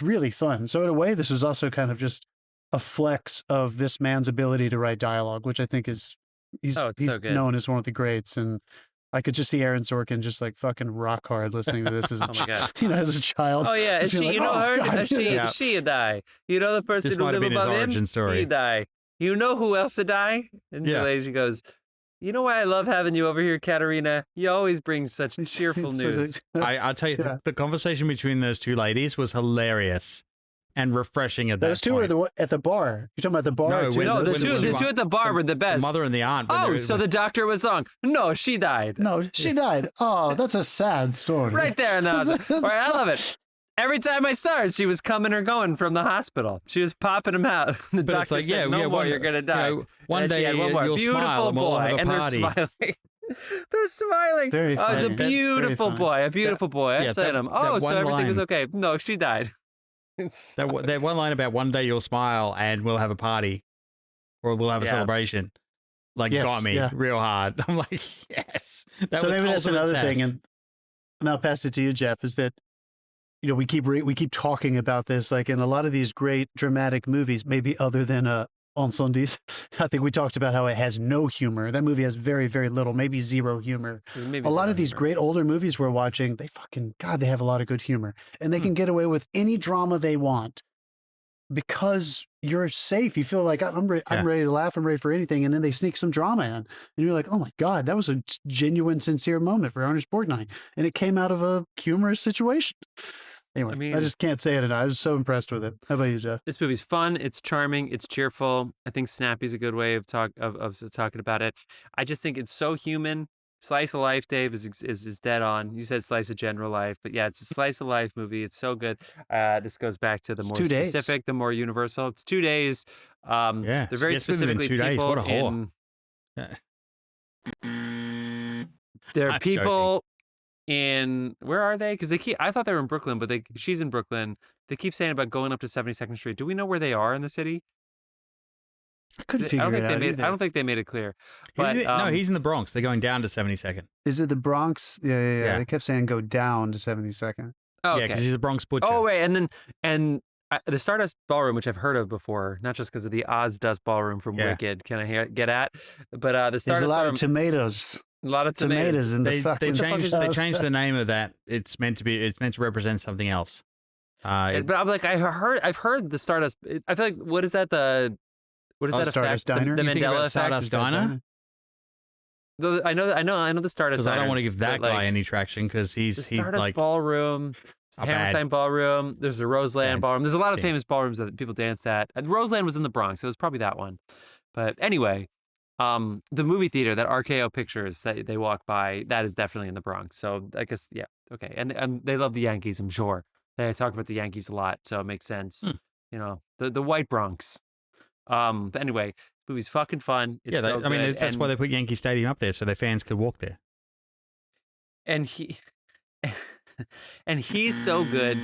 really fun. So in a way, this was also kind of just a flex of this man's ability to write dialogue, which I think is, he's so known as one of the greats. And I could just see Aaron Sorkin just like fucking rock hard listening to this as a as a child. Oh yeah, is she? Like, you know her? God. She die. You know the person This who might have live been his above origin him. story. He die. You know who else to die? And the lady goes, "You know why I love having you over here, Katerina? You always bring such cheerful news." I'll tell you, the conversation between those two ladies was hilarious and refreshing at that Those two point. are at the bar. You're talking about the bar? No, too? The two at the bar were the best. The mother and the aunt. Oh, so the doctor was wrong. No, she died. No, she died. Oh, that's a sad story. Right there. And I love it. Every time I saw her, she was coming or going from the hospital. She was popping him out. The doctor said, "No more, you're gonna die." One day you'll smile and we'll have a party. They're smiling. Very funny. It's a beautiful boy. A beautiful boy. I said to him, so everything was okay. No, she died. That one line about one day you'll smile and we'll have a party or we'll have a celebration, like, got me real hard. I'm like, yes. So maybe that's another thing, and I'll pass it to you, Jeff, is that, you know, we keep talking about this, like, in a lot of these great dramatic movies, maybe other than Incendie. I think we talked about how it has no humor. That movie has very, very little, maybe zero humor. A lot of these great older movies we're watching, they have a lot of good humor. And they can get away with any drama they want because you're safe. You feel like, I'm ready to laugh. I'm ready for anything. And then they sneak some drama in. And you're like, oh my God, that was a genuine, sincere moment for Ernest Borgnine. And it came out of a humorous situation. Anyway, I just can't say it enough. I was so impressed with it. How about you, Jeff? This movie's fun. It's charming. It's cheerful. I think snappy's a good way of talking about it. I just think it's so human. Slice of life, Dave, is dead on. You said slice of general life, but yeah, it's a slice of life movie. It's so good. This goes back to the more specific, the more universal. It's 2 days. They're very specifically people 2 days. What a whore. There are people in, where are they? Because I thought they were in Brooklyn, but she's in Brooklyn. They keep saying about going up to 72nd Street. Do we know where they are in the city? I couldn't figure it out either. I don't think they made it clear. But, no, he's in the Bronx. They're going down to 72nd. Is it the Bronx? Yeah. They kept saying go down to 72nd. Oh, okay. Yeah, because he's a Bronx butcher. Oh, wait. And the Stardust Ballroom, which I've heard of before, not just because of the Oz Dust Ballroom from Wicked, can I get at? But the Stardust There's a lot Ballroom, of tomatoes. A lot of tomatoes. In the they changed the name of that. It's meant to represent something else. But I'm like, I've heard the Stardust. I feel like, what is that? What is that Stardust effect? Diner? The Mandela effect. Stardust Diner? I know the Stardust Diner. I don't want to give that guy any traction because he's the Stardust like Ballroom, Hammerstein Ballroom. There's the Roseland Ballroom. There's a lot of famous ballrooms that people danced at. Roseland was in the Bronx, so it was probably that one. But anyway, the movie theater that RKO Pictures that they walk by, that is definitely in the Bronx. So I guess okay. And they love the Yankees, I'm sure. They talk about the Yankees a lot, so it makes sense. the white Bronx. But anyway, the movie's fucking fun. It's so I mean, good. that's why they put Yankee Stadium up there so their fans could walk there. And he and he's so good.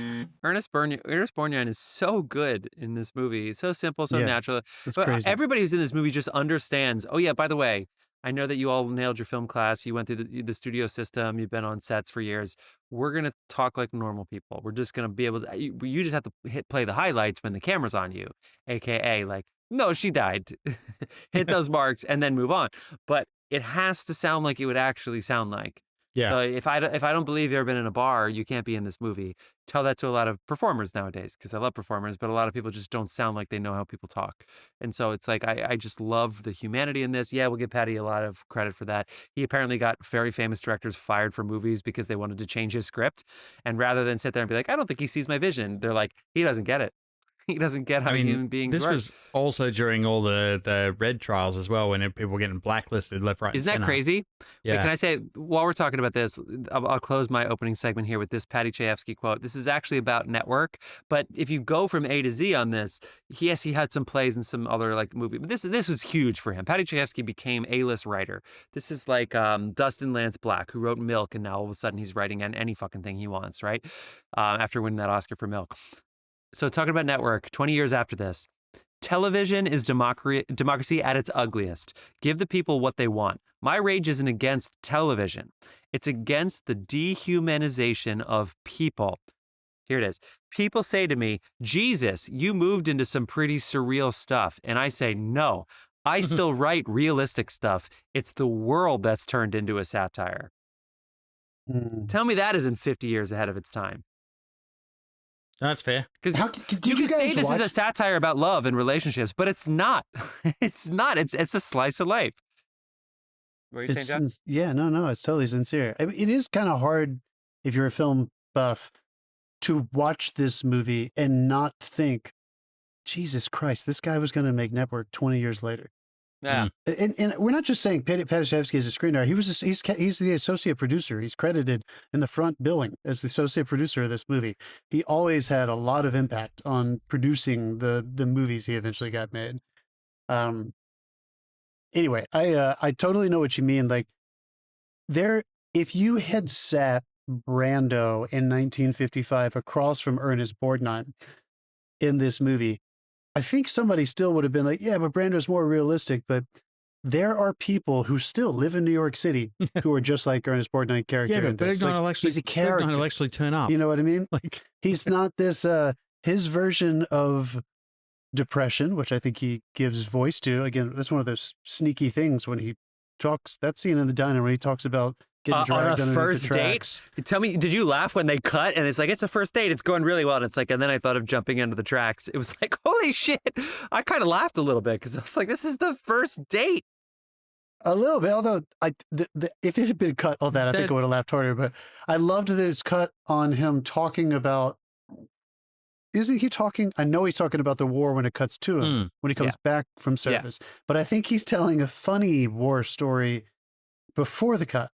Ernest Borgnine is so good in this movie. It's so simple, so natural. It's But crazy. everybody who's in this movie just understands. Oh yeah, by the way, I know that you all nailed your film class. You went through the studio system. You've been on sets for years. We're gonna talk like normal people. We're just gonna be able to. You just have to play the highlights when the camera's on you, aka like, no, she died. Hit those marks and then move on. But it has to sound like it would actually sound like. Yeah. So if I don't believe you've ever been in a bar, you can't be in this movie. Tell that to a lot of performers nowadays, because I love performers, but a lot of people just don't sound like they know how people talk. And so it's like, I just love the humanity in this. Yeah, we'll give Paddy a lot of credit for that. He apparently got very famous directors fired from movies because they wanted to change his script. And rather than sit there and be like, I don't think he sees my vision, they're like, he doesn't get it. He doesn't get how human beings this work. was also during all the red trials as well, when people were getting blacklisted left, right, Isn't and that center. crazy? Yeah. Wait, can I say, while we're talking about this, I'll close my opening segment here with this Paddy Chayefsky quote. This is actually about network, but if you go from A to Z on this, yes, he had some plays and some other like movie, but this was huge for him. Paddy Chayefsky became A-list writer. This is like Dustin Lance Black, who wrote Milk, and now all of a sudden he's writing any fucking thing he wants, right? After winning that Oscar for Milk. So talking about network, 20 years after this, television is democracy at its ugliest. Give the people what they want. My rage isn't against television. It's against the dehumanization of people. Here it is. People say to me, Jesus, you moved into some pretty surreal stuff. And I say, no, I still write realistic stuff. It's the world that's turned into a satire. Tell me that isn't 50 years ahead of its time. That's fair. Because you could say this is a satire about love and relationships, but it's not. It's not. It's a slice of life. What are you saying, John? Yeah, no, it's totally sincere. I mean, it is kind of hard if you're a film buff to watch this movie and not think, Jesus Christ, this guy was going to make Network 20 years later. Yeah. And we're not just saying Paddy Chayefsky is a screenwriter. He's the associate producer. He's credited in the front billing as the associate producer of this movie. He always had a lot of impact on producing the movies he eventually got made. Anyway, I totally know what you mean. Like, if you had sat Brando in 1955 across from Ernest Borgnine in this movie, I think somebody still would have been like, yeah, but Brando's more realistic. But there are people who still live in New York City who are just like Ernest Borgnine character. Yeah, but he's a character. Borgnine will actually turn up. You know what I mean? Like, he's not this, his version of depression, which I think he gives voice to. Again, that's one of those sneaky things when he talks, that scene in the diner when he talks about getting dragged on a first the tracks. date. Tell me, did you laugh when they cut? And it's like, it's a first date. It's going really well. And it's like, and then I thought of jumping into the tracks. It was like, holy shit. I kind of laughed a little bit because I was like, this is the first date. A little bit, although if it had been cut, I think I would have laughed harder. But I loved that it's cut on him talking about. Isn't he talking? I know he's talking about the war when it cuts to him when he comes back from service. Yeah. But I think he's telling a funny war story before the cut.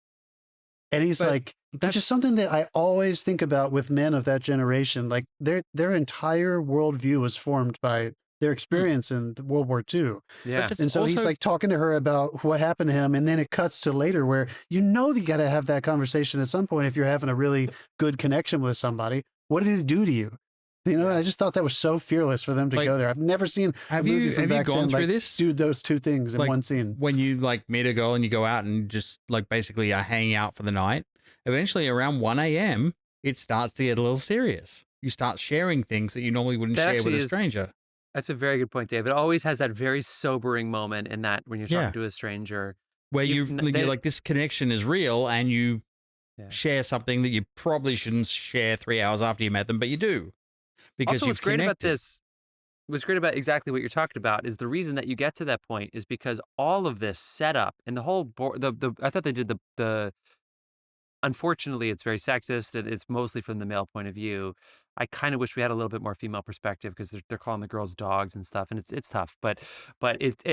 And he's like, that's just something that I always think about with men of that generation. Like their entire worldview was formed by their experience in World War II. Yeah. And so he's like talking to her about what happened to him. And then it cuts to later where you got to have that conversation at some point if you're having a really good connection with somebody. What did it do to you? You know, I just thought that was so fearless for them to go there. I've never seen have you gone through this? Do those two things in one scene. When you like meet a girl and you go out and just like basically are hanging out for the night, eventually around 1 a.m. it starts to get a little serious. You start sharing things that you normally wouldn't share with a stranger. That's a very good point, Dave. It always has that very sobering moment in that when you're talking to a stranger. Where you're like, this connection is real and you share something that you probably shouldn't share 3 hours after you met them, but you do. Because also, what's great about exactly what you're talking about is the reason that you get to that point is because all of this setup and the whole I thought they did the unfortunately it's very sexist and it's mostly from the male point of view. I kind of wish we had a little bit more female perspective because they're calling the girls dogs and stuff, and it's tough. But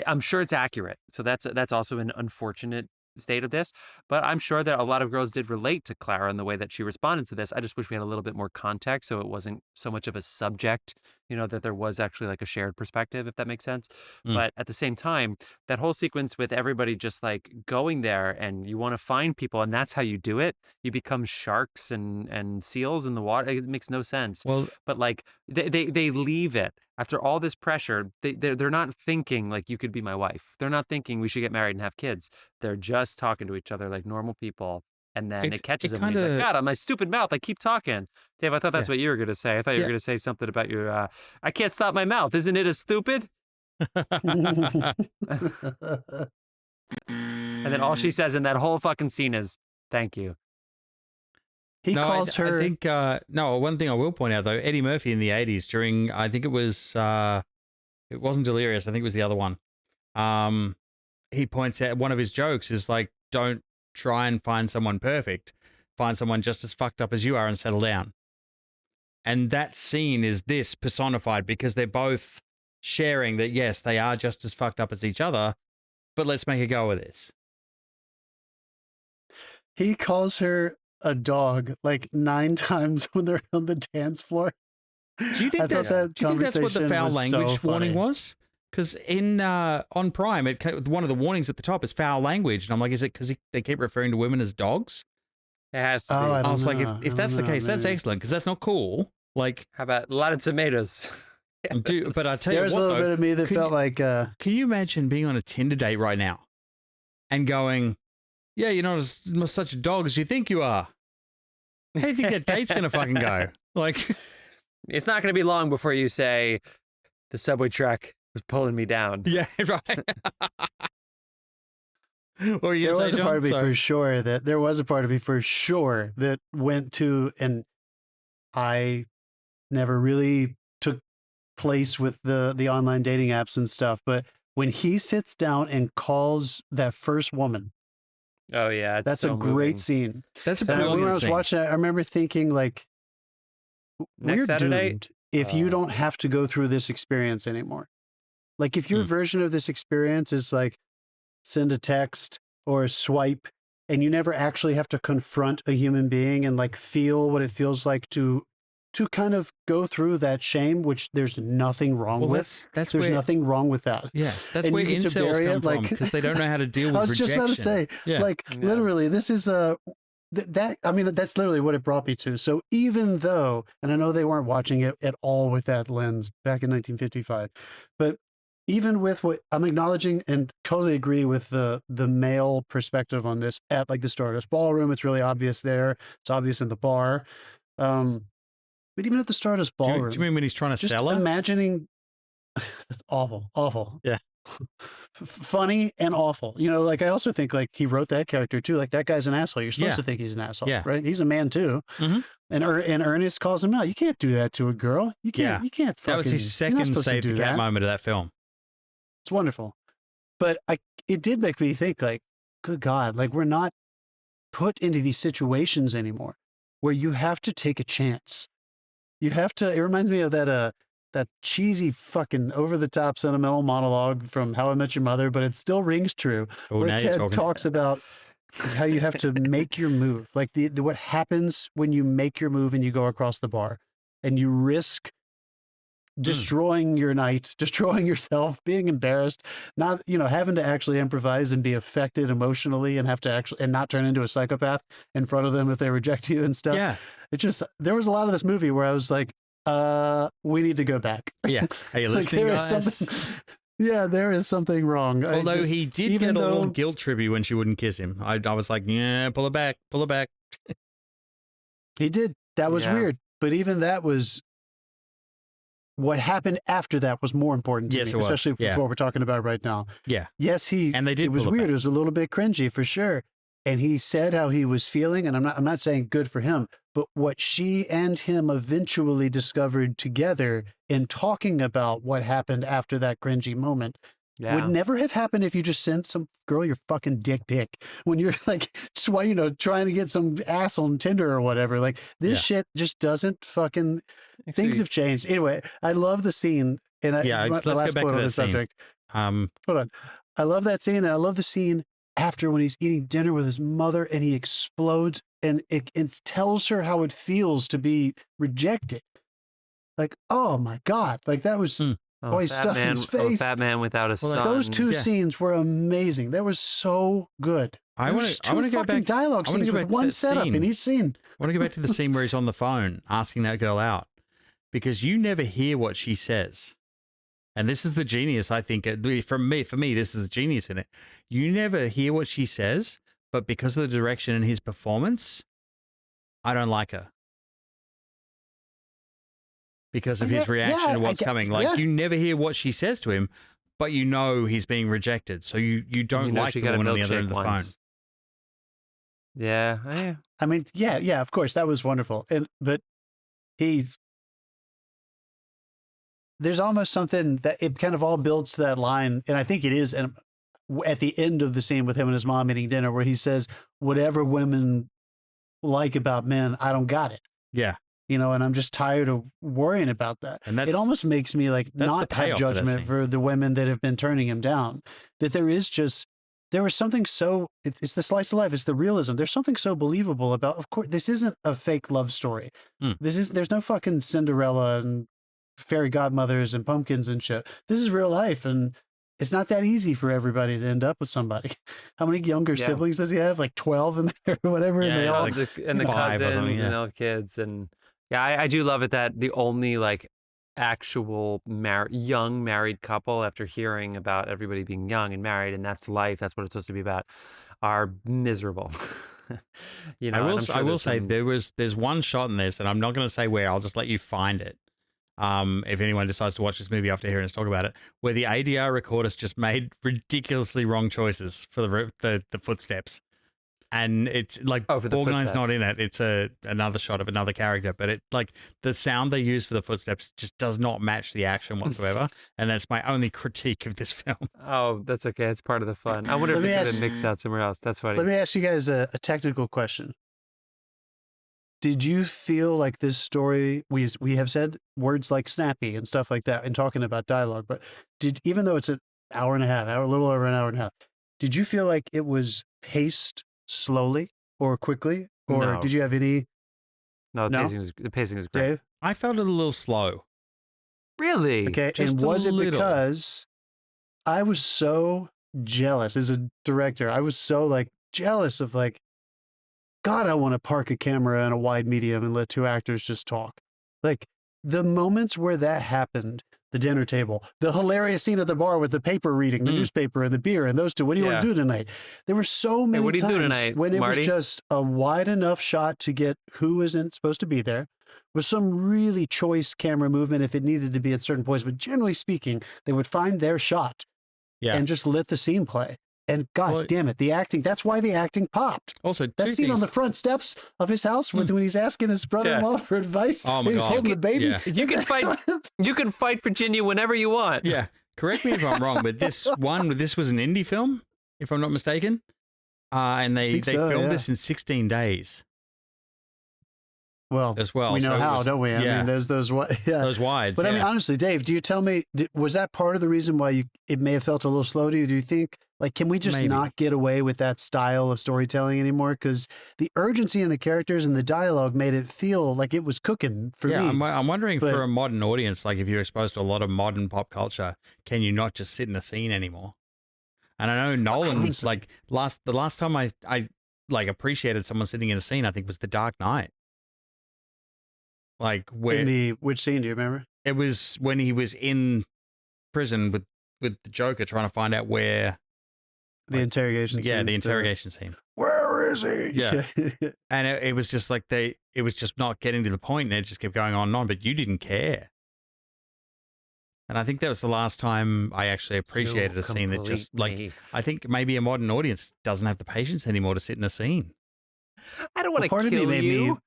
I'm sure it's accurate. So that's also an unfortunate state of this, but I'm sure that a lot of girls did relate to Clara in the way that she responded to this. I just wish we had a little bit more context so it wasn't so much of a subject that there was actually like a shared perspective, if that makes sense. Mm. But at the same time, that whole sequence with everybody just like going there and you want to find people and that's how you do it. You become sharks and seals in the water. It makes no sense. Well, but like they leave it after all this pressure. They're not thinking like you could be my wife. They're not thinking we should get married and have kids. They're just talking to each other like normal people. And then it catches him and he's like, God, on my stupid mouth, I keep talking. Dave, I thought that's what you were going to say. I thought you were going to say something about your, I can't stop my mouth. Isn't it as stupid? And then all she says in that whole fucking scene is, thank you. He calls her. I think, one thing I will point out, though, Eddie Murphy in the 80s during, I think it wasn't Delirious. I think it was the other one. He points out, one of his jokes is like, don't try and find someone perfect. Find someone just as fucked up as you are and settle down. And that scene is this personified because they're both sharing that, yes, they are just as fucked up as each other, but let's make a go of this. He calls her a dog like 9 times when they're on the dance floor. Do you think that's what the foul language warning was? Because on Prime, one of the warnings at the top is foul language, and I'm like, is it because they keep referring to women as dogs? It has to be. I was like, if that's the case, that's excellent because that's not cool. Like, how about a lot of tomatoes? Yes. But I tell you what, there's a little bit of me that felt like. Can you imagine being on a Tinder date right now and going, "Yeah, you're not such a dog as you think you are." How do you think that date's gonna fucking go? Like, it's not gonna be long before you say, "The subway truck was pulling me down." Yeah, right. There was a part of me for sure that went to, and I never really took place with the online dating apps and stuff, but when he sits down and calls that first woman, oh yeah, that's so a great scene. That's a brilliant when I was scene. watching it, I remember thinking like, Next Saturday, doomed if you don't have to go through this experience anymore. Like if your version of this experience is like send a text or a swipe and you never actually have to confront a human being and like feel what it feels like to kind of go through that shame, which there's nothing wrong with. There's nothing wrong with that. Yeah, that's and where you get to bury incels it, come from because they don't know how to deal with I was rejection. just about to say, literally, this is that's literally what it brought me to. So even though, and I know they weren't watching it at all with that lens back in 1955, but even with what I'm acknowledging and totally agree with the male perspective on this at like the Stardust Ballroom, it's really obvious there. It's obvious in the bar. But even at the Stardust Ballroom. Do you mean when he's trying to sell her? Imagining, that's awful. Yeah. Funny and awful. Like I also think like he wrote that character too. Like that guy's an asshole. You're supposed to think he's an asshole, right? He's a man too. Mm-hmm. And Ernest calls him out. You can't do that to a girl. You can't. You can't. That was his second save the cat moment of that film. It's wonderful, but it did make me think like, good God, like we're not put into these situations anymore where you have to take a chance. You have to. It reminds me of that cheesy fucking over the top sentimental monologue from How I Met Your Mother, but it still rings true. Where Ted talks about how you have to make your move, like what happens when you make your move and you go across the bar, and you risk destroying your night, destroying yourself, being embarrassed, not having to actually improvise and be affected emotionally, and have to actually and not turn into a psychopath in front of them if they reject you and stuff. Yeah, it just there was a lot of this movie where I was like, we need to go back. Yeah, are you listening, guys? There is something wrong. Although he did get a little guilt trippy when she wouldn't kiss him. I was like, yeah, pull it back. He did. That was weird. But even that was. What happened after that was more important to me, especially for what we're talking about right now. Yeah. Yes, and they did. It was weird. It was a little bit cringy for sure. And he said how he was feeling, and I'm not saying good for him, but what she and him eventually discovered together in talking about what happened after that cringy moment would never have happened if you just sent some girl your fucking dick pic when you're like, trying to get some ass on Tinder or whatever. Like this shit just doesn't fucking. Actually, things have changed. Anyway, I love the scene. And let's go back to that subject. Hold on. I love that scene, and I love the scene after when he's eating dinner with his mother and he explodes and it tells her how it feels to be rejected. like, oh my God, like that was, Oh, he's stuffing his face. Fat man without a son. Those two scenes were amazing. They were so good. I want to go back. Dialogue scenes with one setup in each scene. I want to go back to the scene where he's on the phone asking that girl out, because you never hear what she says. And this is the genius, I think. For me, this is the genius in it. You never hear what she says, but because of the direction in his performance, I don't like her. Because of his reaction to what's coming. Like, you never hear what she says to him, but you know he's being rejected. So you don't like the woman on the other end of the phone. Yeah. I mean, yeah, of course, that was wonderful. But there's almost something that it kind of all builds to that line, and I think it is at the end of the scene with him and his mom eating dinner, where he says, whatever women like about men, I don't got it. Yeah. And I'm just tired of worrying about that. And it almost makes me like not have judgment for the women that have been turning him down. That there was something so, it's the slice of life, it's the realism. There's something so believable about, of course, this isn't a fake love story. There's no fucking Cinderella and fairy godmothers and pumpkins and shit. This is real life, and it's not that easy for everybody to end up with somebody. How many younger siblings does he have? Like 12 and whatever. Yeah, and they all the cousins and all the kids. And I do love it that the only like actual young married couple, after hearing about everybody being young and married, and that's life, that's what it's supposed to be about, are miserable. I will say there's one shot in this, and I'm not going to say where. I'll just let you find it. If anyone decides to watch this movie after hearing us talk about it, where the ADR recordist just made ridiculously wrong choices for the footsteps. And it's like Borgnine's not in it. It's another shot of another character, but it like the sound they use for the footsteps just does not match the action whatsoever. And that's my only critique of this film. Oh, that's okay. It's part of the fun. I wonder if they could have mixed out somewhere else. That's funny. Let me ask you guys a technical question. Did you feel like this story, we have said words like snappy and stuff like that in talking about dialogue, but even though it's an hour and a half, a little over an hour and a half, did you feel like it was paced slowly or quickly, or did you have any? No, the pacing was great. Dave? I felt it a little slow. Really? Okay, and was it because I was so jealous as a director? I was so like jealous of like, God, I want to park a camera in a wide medium and let two actors just talk. Like the moments where that happened, the dinner table, the hilarious scene at the bar with the paper reading, the newspaper and the beer, and those two. What do you want to do tonight? There were so many what do you times do tonight, when it Marty? was just a wide enough shot to get who isn't supposed to be there, with some really choice camera movement if it needed to be at certain points. But generally speaking, they would find their shot and just let the scene play. And God damn it, the acting, that's why the acting popped. Also, that scene on the front steps of his house when he's asking his brother-in-law for advice. Oh my he's God. holding the baby. Yeah. You can fight Virginia whenever you want. Yeah. Correct me if I'm wrong, but this was an indie film, if I'm not mistaken. And they filmed this in 16 days. Well, as well. We know how, don't we? I mean, there's those wides. But I mean, honestly, Dave, do you tell me, was that part of the reason why it may have felt a little slow to you? Do you think, like, can we just not get away with that style of storytelling anymore? Because the urgency in the characters and the dialogue made it feel like it was cooking for me. I'm wondering for a modern audience, like if you're exposed to a lot of modern pop culture, can you not just sit in a scene anymore? And I know Nolan, like the last time I like appreciated someone sitting in a scene, I think was The Dark Knight. Like which scene do you remember? It was when he was in prison with the Joker trying to find out where the interrogation scene. Yeah, the interrogation scene. Where is he? Yeah. And it was just like it was just not getting to the point, and it just kept going on and on, but you didn't care. And I think that was the last time I actually appreciated a scene that just like I think maybe a modern audience doesn't have the patience anymore to sit in a scene. I don't want to kill you.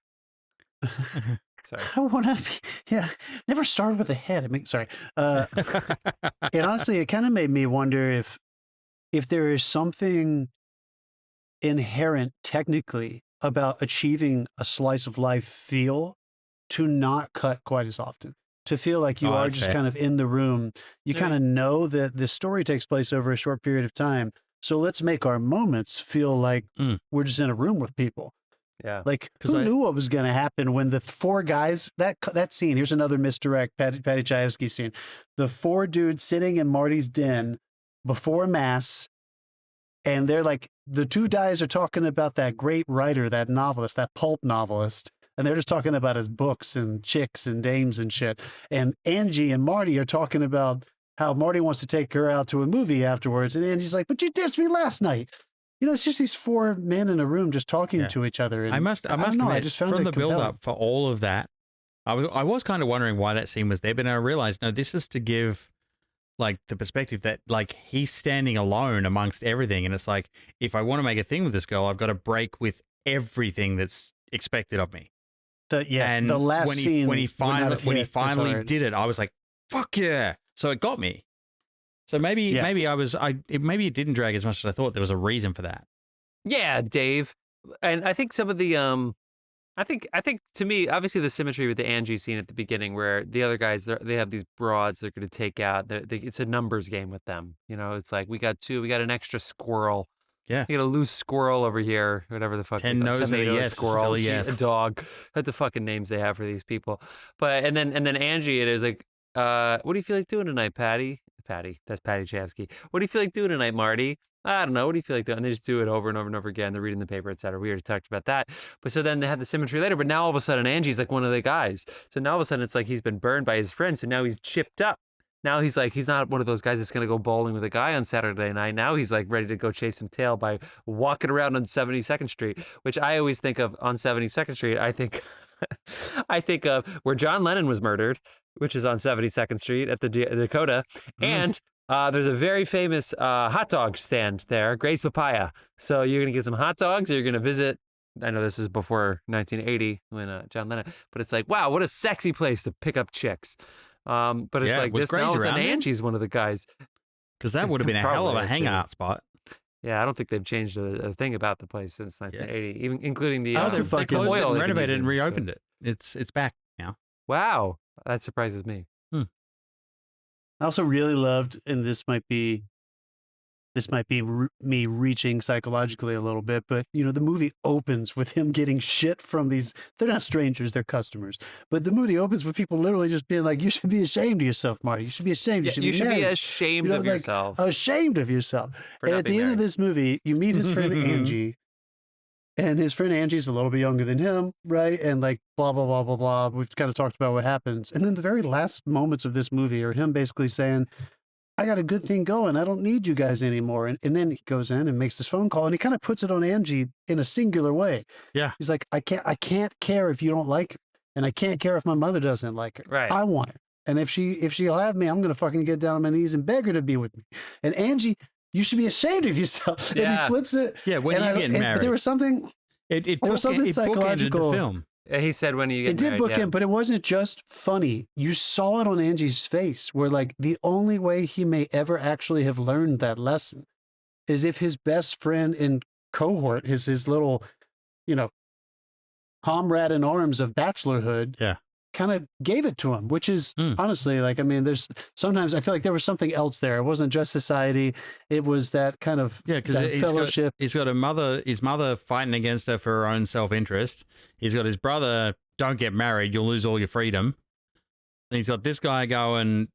Sorry. I want to be, never started with the head. I mean, sorry. And honestly, it kind of made me wonder if there is something inherent technically about achieving a slice of life feel to not cut quite as often, to feel like you are just kind of in the room. You kind of know that the story takes place over a short period of time. So let's make our moments feel like we're just in a room with people. Yeah. Like, who knew what was going to happen when the 4 guys, that scene, here's another misdirect, Paddy Chayefsky scene. The 4 dudes sitting in Marty's den before Mass, and they're like, the 2 guys are talking about that great writer, that novelist, that pulp novelist, and they're just talking about his books and chicks and dames and shit. And Angie and Marty are talking about how Marty wants to take her out to a movie afterwards, and Angie's like, but you ditched me last night. You know, it's just these 4 men in a room just talking to each other. And I must admit, I just found from it the build-up for all of that, I was kind of wondering why that scene was there, but I realized, no, this is to give, like, the perspective that, like, he's standing alone amongst everything, and it's like, if I want to make a thing with this girl, I've got to break with everything that's expected of me. And the last scene when he finally did it, I was like, fuck yeah! So it got me. So maybe it didn't drag as much as I thought. There was a reason for that. Yeah, Dave. And I think some of the I think to me, obviously the symmetry with the Angie scene at the beginning, where the other guys, they have these broads they're going to take out. It's a numbers game with them. You know, it's like we got an extra squirrel. Yeah, you got a loose squirrel over here, whatever the fuck. 10 noses, yes, squirrel, yes. A dog. That's the fucking names they have for these people. But and then Angie, it is like, what do you feel like doing tonight, Patty? Patty, that's Paddy Chayefsky. What do you feel like doing tonight, Marty? I don't know. What do you feel like doing? And they just do it over and over and over again. They're reading the paper, etc. We already talked about that. But so then they have the symmetry later. But now all of a sudden, Angie's like one of the guys. So now all of a sudden, it's like he's been burned by his friend. So now he's chipped up. Now he's like, he's not one of those guys that's going to go bowling with a guy on Saturday night. Now he's like ready to go chase some tail by walking around on 72nd Street, which I always think of on 72nd Street. I think of where John Lennon was murdered, which is on 72nd Street at the Dakota. And there's a very famous hot dog stand there, Gray's Papaya. So you're going to get some hot dogs, or you're going to visit. I know this is before 1980 when John Lennon, but it's like, wow, what a sexy place to pick up chicks. But it's like this now, and Angie's one of the guys. Because that would have been a hell of a hangout spot. Yeah, I don't think they've changed a thing about the place since 1980, even including the they closed it and renovated and reopened it. It's back now. Wow, that surprises me. I also really loved, and this might be me reaching psychologically a little bit, but you know, the movie opens with him getting shit from these. They're not strangers; they're customers. But the movie opens with people literally just being like, "You should be ashamed of yourself, Marty. You should be ashamed. You should be ashamed of yourself. Ashamed of yourself." And at the end of this movie, you meet his friend Angie, and his friend Angie's a little bit younger than him, right? And like blah blah blah blah blah. We've kind of talked about what happens, and then the very last moments of this movie are him basically saying, I got a good thing going. I don't need you guys anymore. And then he goes in and makes this phone call, and he kind of puts it on Angie in a singular way. Yeah. He's like, I can't care if you don't like her, and I can't care if my mother doesn't like her. Right. I want her. And if she'll have me, I'm going to fucking get down on my knees and beg her to be with me. And Angie, you should be ashamed of yourself. Yeah. And he flips it. Yeah. When are you getting married? There was something. There was something psychological. The film. He said, when are you getting married? It did book him, but it wasn't just funny. You saw it on Angie's face, where like the only way he may ever actually have learned that lesson is if his best friend and cohort is his little, you know, comrade in arms of bachelorhood. Yeah. Kind of gave it to him, which is honestly, like, I mean, there's sometimes I feel like there was something else there. It wasn't just society. It was that kind of fellowship. He's got his mother fighting against her for her own self-interest. He's got his brother, don't get married, you'll lose all your freedom. And he's got this guy going,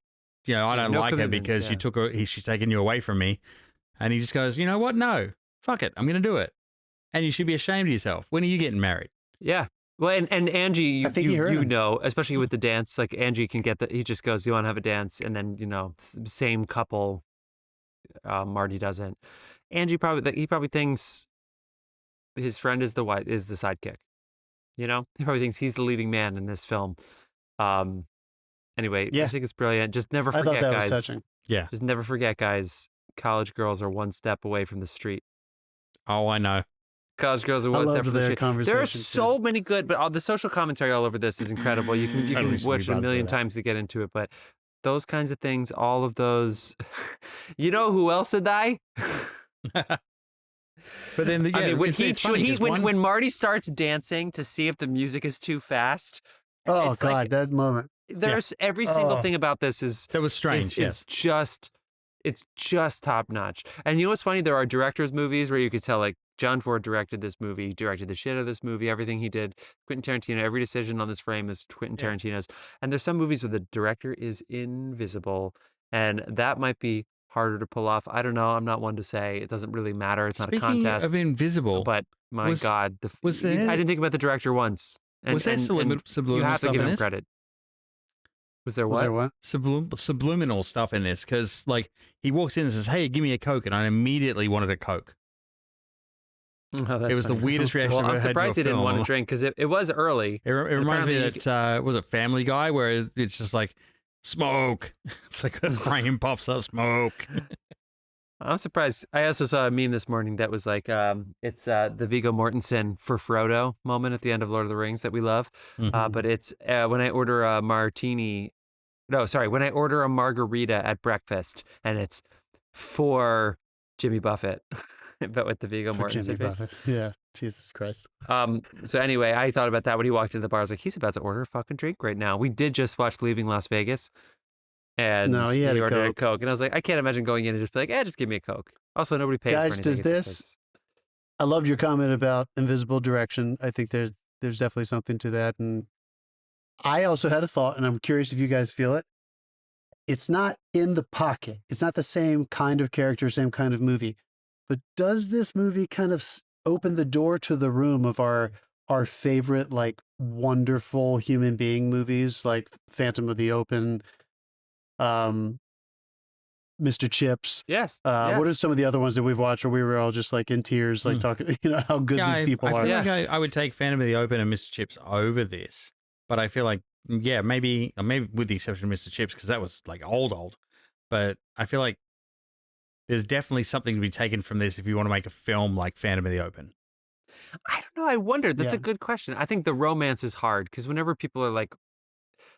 you know, I don't like her because you took her, she's taking you away from me. And he just goes, you know what? No, fuck it. I'm going to do it. And you should be ashamed of yourself. When are you getting married? Yeah. Well, and Angie, you know, especially with the dance, like Angie can get he just goes, you want to have a dance? And then, you know, same couple, Marty doesn't. Angie he probably thinks his friend is the sidekick. You know, he probably thinks he's the leading man in this film. Anyway, I think it's brilliant. Just never forget, I thought that guys. was touching. Yeah. Just never forget, guys. College girls are one step away from the street. Oh, I know. College girls are one step from the street. There are so many good, but all the social commentary all over this is incredible. You can watch it a million times to get into it, but those kinds of things, all of those. You know who else would die? But then, yeah, when Marty starts dancing to see if the music is too fast. Oh God, that moment. There's every single thing about this is that was strange. Is just It's just top notch. And you know what's funny? There are directors' movies where you could tell, like, John Ford directed this movie, directed the shit out of this movie, everything he did. Quentin Tarantino, every decision on this frame is Quentin Tarantino's. And there's some movies where the director is invisible, and that might be harder to pull off. I don't know. I'm not one to say. It doesn't really matter. It's not a contest. Speaking of invisible, but my God, I didn't think about the director once. Was there subliminal you have to stuff give in him this? credit. Was there what? Subliminal stuff in this, because like he walks in and says, "Hey, give me a Coke," and I immediately wanted a Coke. Oh, it was the weirdest reaction I've ever had to a film. I'm surprised he didn't want to drink because it was early. It reminds me of that, was it Family Guy, where it's just like, smoke. It's like a frame pops up, smoke. I'm surprised. I also saw a meme this morning that was like, it's the Viggo Mortensen for Frodo moment at the end of Lord of the Rings that we love. But it's when I order a martini. No, sorry, when I order a margarita at breakfast, and it's for Jimmy Buffett. But with the Viggo Mortensen face. Yeah, Jesus Christ. So anyway, I thought about that when he walked into the bar. I was like, he's about to order a fucking drink right now. We did just watch Leaving Las Vegas, and he ordered a Coke. And I was like, I can't imagine going in and just be like, just give me a Coke. Also, nobody pays for anything. Guys, does this? I loved your comment about invisible direction. I think there's definitely something to that. And I also had a thought, and I'm curious if you guys feel it. It's not in the pocket. It's not the same kind of character, same kind of movie. But does this movie kind of open the door to the room of our favorite, like, wonderful human being movies, like Phantom of the Open, Mr. Chips? Yes. What are some of the other ones that we've watched where we were all just like in tears, like talking, how good these people are? I feel like I would take Phantom of the Open and Mr. Chips over this, but I feel like, maybe with the exception of Mr. Chips, because that was like old, but I feel like there's definitely something to be taken from this if you want to make a film like Phantom of the Open. I don't know. I wonder. That's a good question. I think the romance is hard because whenever people are like,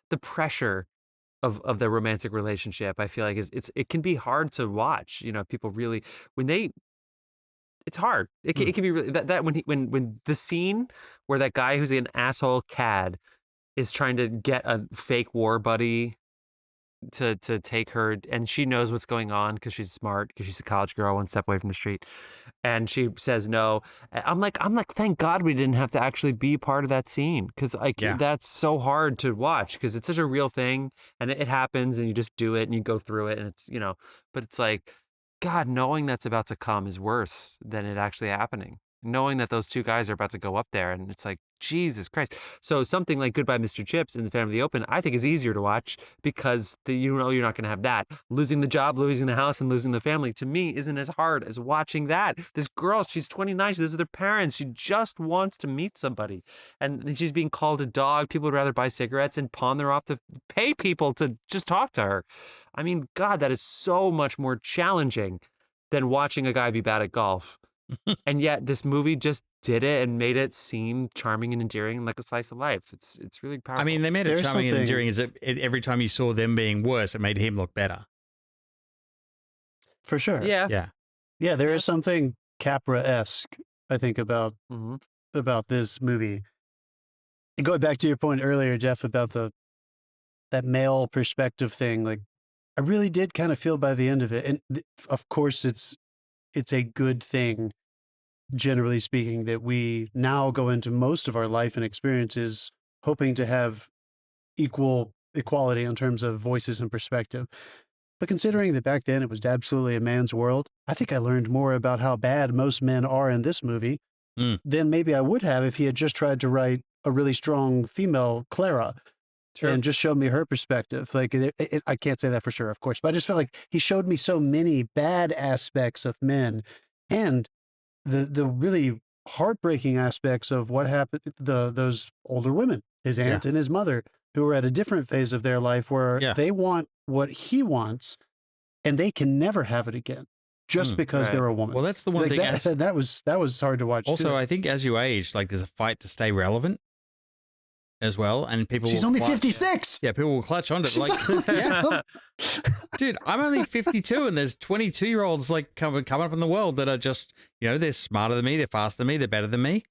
the pressure of their romantic relationship, I feel like it can be hard to watch. People really it's hard. It can be really that when the scene where that guy who's an asshole cad is trying to get a fake war buddy to take her, and she knows what's going on because she's smart, because she's a college girl one step away from the street, and she says no. I'm like thank God we didn't have to actually be part of that scene, because that's so hard to watch because it's such a real thing and it happens and you just do it and you go through it and it's but it's like, God, knowing that's about to come is worse than it actually happening. Knowing that those two guys are about to go up there, and it's like, Jesus Christ. So something like Goodbye Mr. Chips in the Phantom of the Open, I think is easier to watch because you're not going to have that. Losing the job, losing the house, and losing the family, to me, isn't as hard as watching that. This girl, she's 29, she lives with her parents, she just wants to meet somebody. And she's being called a dog. People would rather buy cigarettes and pawn them off to pay people to just talk to her. I mean, God, that is so much more challenging than watching a guy be bad at golf. And yet this movie just did it and made it seem charming and endearing and like a slice of life. It's really powerful. I mean, they made it charming and endearing is that every time you saw them being worse, it made him look better. For sure. Yeah. Yeah, there is something Capra-esque, I think, about this movie. And going back to your point earlier, Jeff, about that male perspective thing, like, I really did kind of feel by the end of it. And of course, it's a good thing, generally speaking, that we now go into most of our life and experiences hoping to have equality in terms of voices and perspective. But considering that back then it was absolutely a man's world, I think I learned more about how bad most men are in this movie than maybe I would have if he had just tried to write a really strong female Clara. Sure. And just showed me her perspective. Like, I can't say that for sure, of course, but I just felt like he showed me so many bad aspects of men, and the really heartbreaking aspects of what happened. Those older women, his aunt and his mother, who are at a different phase of their life where they want what he wants, and they can never have it again, just because they're a woman. Well, that's the one thing. That was hard to watch. Also, too. I think as you age, like, there's a fight to stay relevant as well, and people. She's only 56. Yeah, people will clutch onto it. Dude, I'm only 52, and there's 22-year-olds like coming up in the world that are just, they're smarter than me, they're faster than me, they're better than me,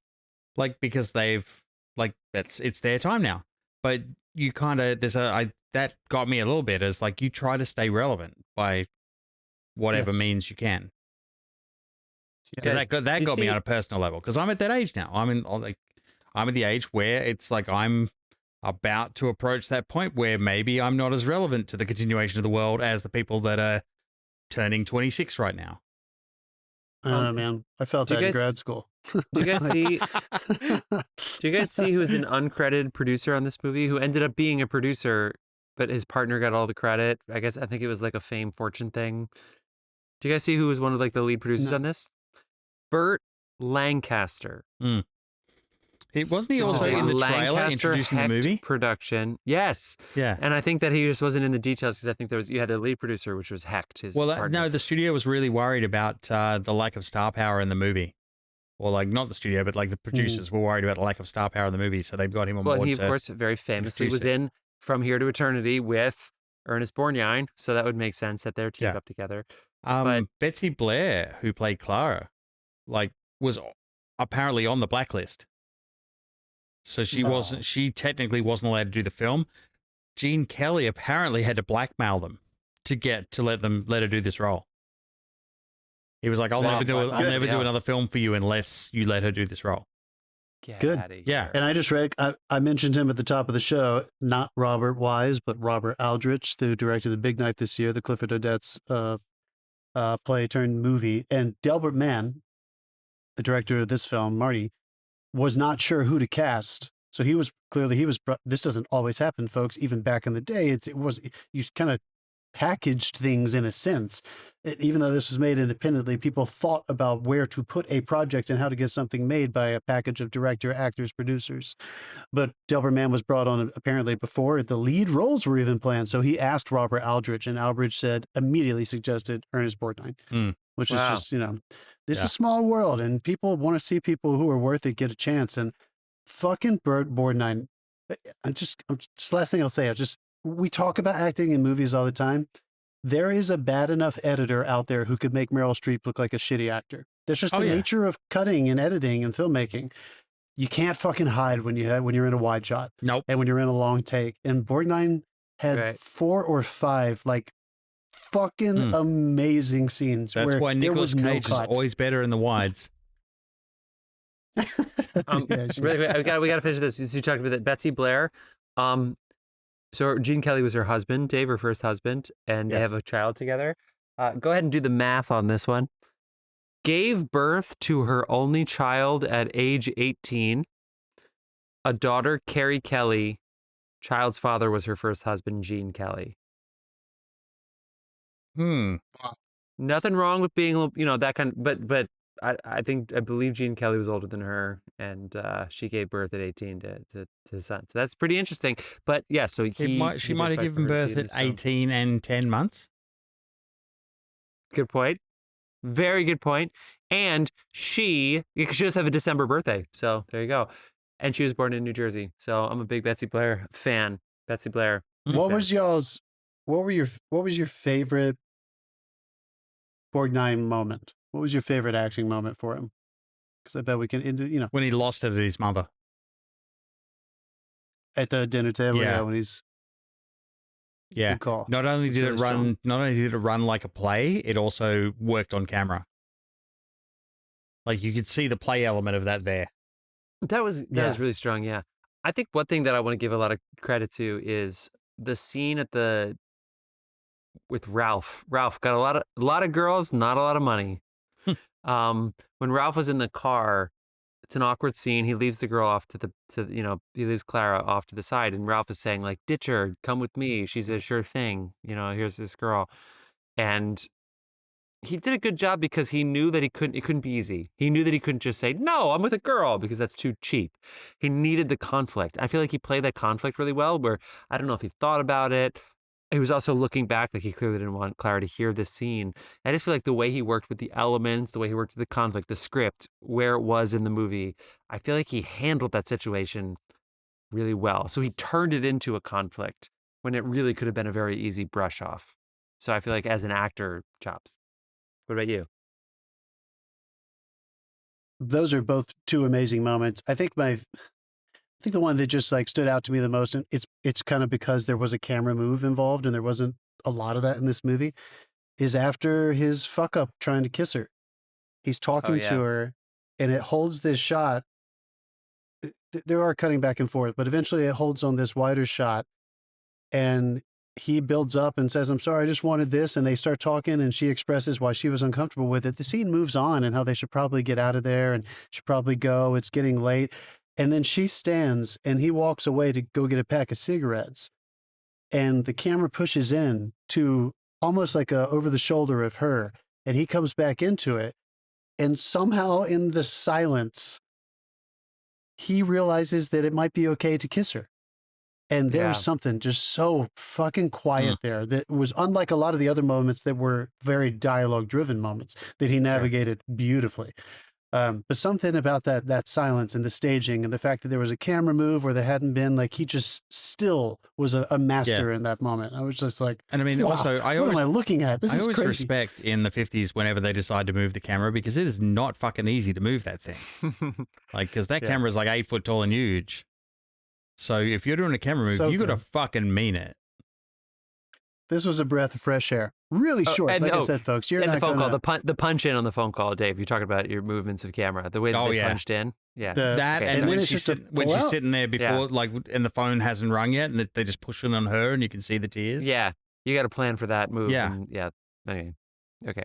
like, because they've it's their time now. But you kind of that got me a little bit, as like, you try to stay relevant by whatever means you can. Because that got me on a personal level. Because I'm at that age now. I'm at the age where it's like I'm about to approach that point where maybe I'm not as relevant to the continuation of the world as the people that are turning 26 right now. I don't know, man. I felt that in grad school. Do you guys see? Do you guys see who's an uncredited producer on this movie? Who ended up being a producer, but his partner got all the credit. I think it was like a fame fortune thing. Do you guys see who was one of like the lead producers on this? Burt Lancaster. Wasn't he also in the trailer introducing Heckt the movie? Production. Yes. Yeah. And I think that he just wasn't in the details because I think you had a lead producer, which was Heckt, his partner. No, the studio was really worried about the lack of star power in the movie. Well, like not the studio, but like the producers were worried about the lack of star power in the movie, so they've got him on board. Well, he of course very famously was in From Here to Eternity with Ernest Borgnine, so that would make sense that they're teamed up together. But Betsy Blair, who played Clara, was apparently on the blacklist. So she technically wasn't allowed to do the film. Gene Kelly apparently had to blackmail them to let her do this role. He was like, I'll never do another film for you unless you let her do this role. Good. Yeah. And I just read, I mentioned him at the top of the show, not Robert Wise, but Robert Aldrich, who directed The Big Night this year, the Clifford Odets play turned movie. And Delbert Mann, the director of this film, Marty, was not sure who to cast. So this doesn't always happen, folks. Even back in the day, you kind of packaged things in a sense. Even though this was made independently, people thought about where to put a project and how to get something made by a package of director, actors, producers. But Delbert Mann was brought on apparently before the lead roles were even planned. So he asked Robert Aldrich, and Aldrich immediately suggested Ernest Borgnine, which is just, this is a small world, and people want to see people who are worth it get a chance. And fucking Burt Borgnine, just last thing I'll say, we talk about acting in movies all the time. There is a bad enough editor out there who could make Meryl Streep look like a shitty actor. That's just the nature of cutting and editing and filmmaking. You can't fucking hide when you're in a wide shot. Nope. And when you're in a long take. And Borgnine had 4 or 5 fucking amazing scenes. That's why Nicolas Cage is always better in the wides. Really quick, we got to finish this. You talked about that Betsy Blair. So Gene Kelly was her husband, Dave, her first husband, and they have a child together. Go ahead and do the math on this one. Gave birth to her only child at age 18, a daughter, Carrie Kelly. Child's father was her first husband, Gene Kelly. Nothing wrong with being, that kind of, but I believe Gene Kelly was older than her, and she gave birth at 18 to his son. So that's pretty interesting. But yeah, so she might have given birth at 18 and 10 months. Good point. Very good point. And she does have a December birthday. So there you go. And she was born in New Jersey. So I'm a big Betsy Blair fan. Betsy Blair. What was your favorite Borgnine moment? What was your favorite acting moment for him? Because I bet we can, when he lost it at his mother at the dinner table. Yeah, when he's good call. Not only did it run like a play, it also worked on camera. Like you could see the play element of that there. That was really strong. Yeah, I think one thing that I want to give a lot of credit to is the scene with Ralph. Ralph got a lot of girls, not a lot of money. When Ralph was in the car, it's an awkward scene. He leaves the girl off he leaves Clara off to the side, and Ralph is saying like, ditch her, come with me. She's a sure thing. Here's this girl. And he did a good job because he knew that it couldn't be easy. He knew that he couldn't just say, no, I'm with a girl, because that's too cheap. He needed the conflict. I feel like he played that conflict really well, where I don't know if he thought about it. He was also looking back, like he clearly didn't want Clara to hear this scene. I just feel like the way he worked with the elements, the way he worked with the conflict, the script, where it was in the movie, I feel like he handled that situation really well. So he turned it into a conflict when it really could have been a very easy brush off. So I feel like as an actor, chops. What about you? Those are both 2 amazing moments. I think the one that just stood out to me the most, and it's kind of because there was a camera move involved and there wasn't a lot of that in this movie, is after his fuck up trying to kiss her. He's talking to her, and it holds this shot. There are cutting back and forth, but eventually it holds on this wider shot, and he builds up and says, I'm sorry, I just wanted this. And they start talking, and she expresses why she was uncomfortable with it. The scene moves on and how they should probably get out of there and should probably go. It's getting late. And then she stands and he walks away to go get a pack of cigarettes. And the camera pushes in to almost like a over the shoulder of her. And he comes back into it. And somehow in the silence, he realizes that it might be okay to kiss her. And there was something just so fucking quiet there that was unlike a lot of the other moments that were very dialogue-driven moments that he navigated beautifully. But something about that silence and the staging and the fact that there was a camera move where there hadn't been, like, he just still was a master in that moment. I was just like, and I mean, wow, also, what am I looking at? This is crazy. I always respect in the 50s whenever they decide to move the camera, because it is not fucking easy to move that thing. Like, because that camera is like 8 foot tall and huge. So if you're doing a camera move, you got to fucking mean it. This was a breath of fresh air. Really short, like I said, folks. You're not the phone call, the punch in on the phone call, Dave. You're talking about your movements of camera, the way that they punched in. Yeah, and when she's sitting there before, like, and the phone hasn't rung yet, and they just push it on her, and you can see the tears. Yeah, you got to plan for that move. Yeah, Anyway, okay.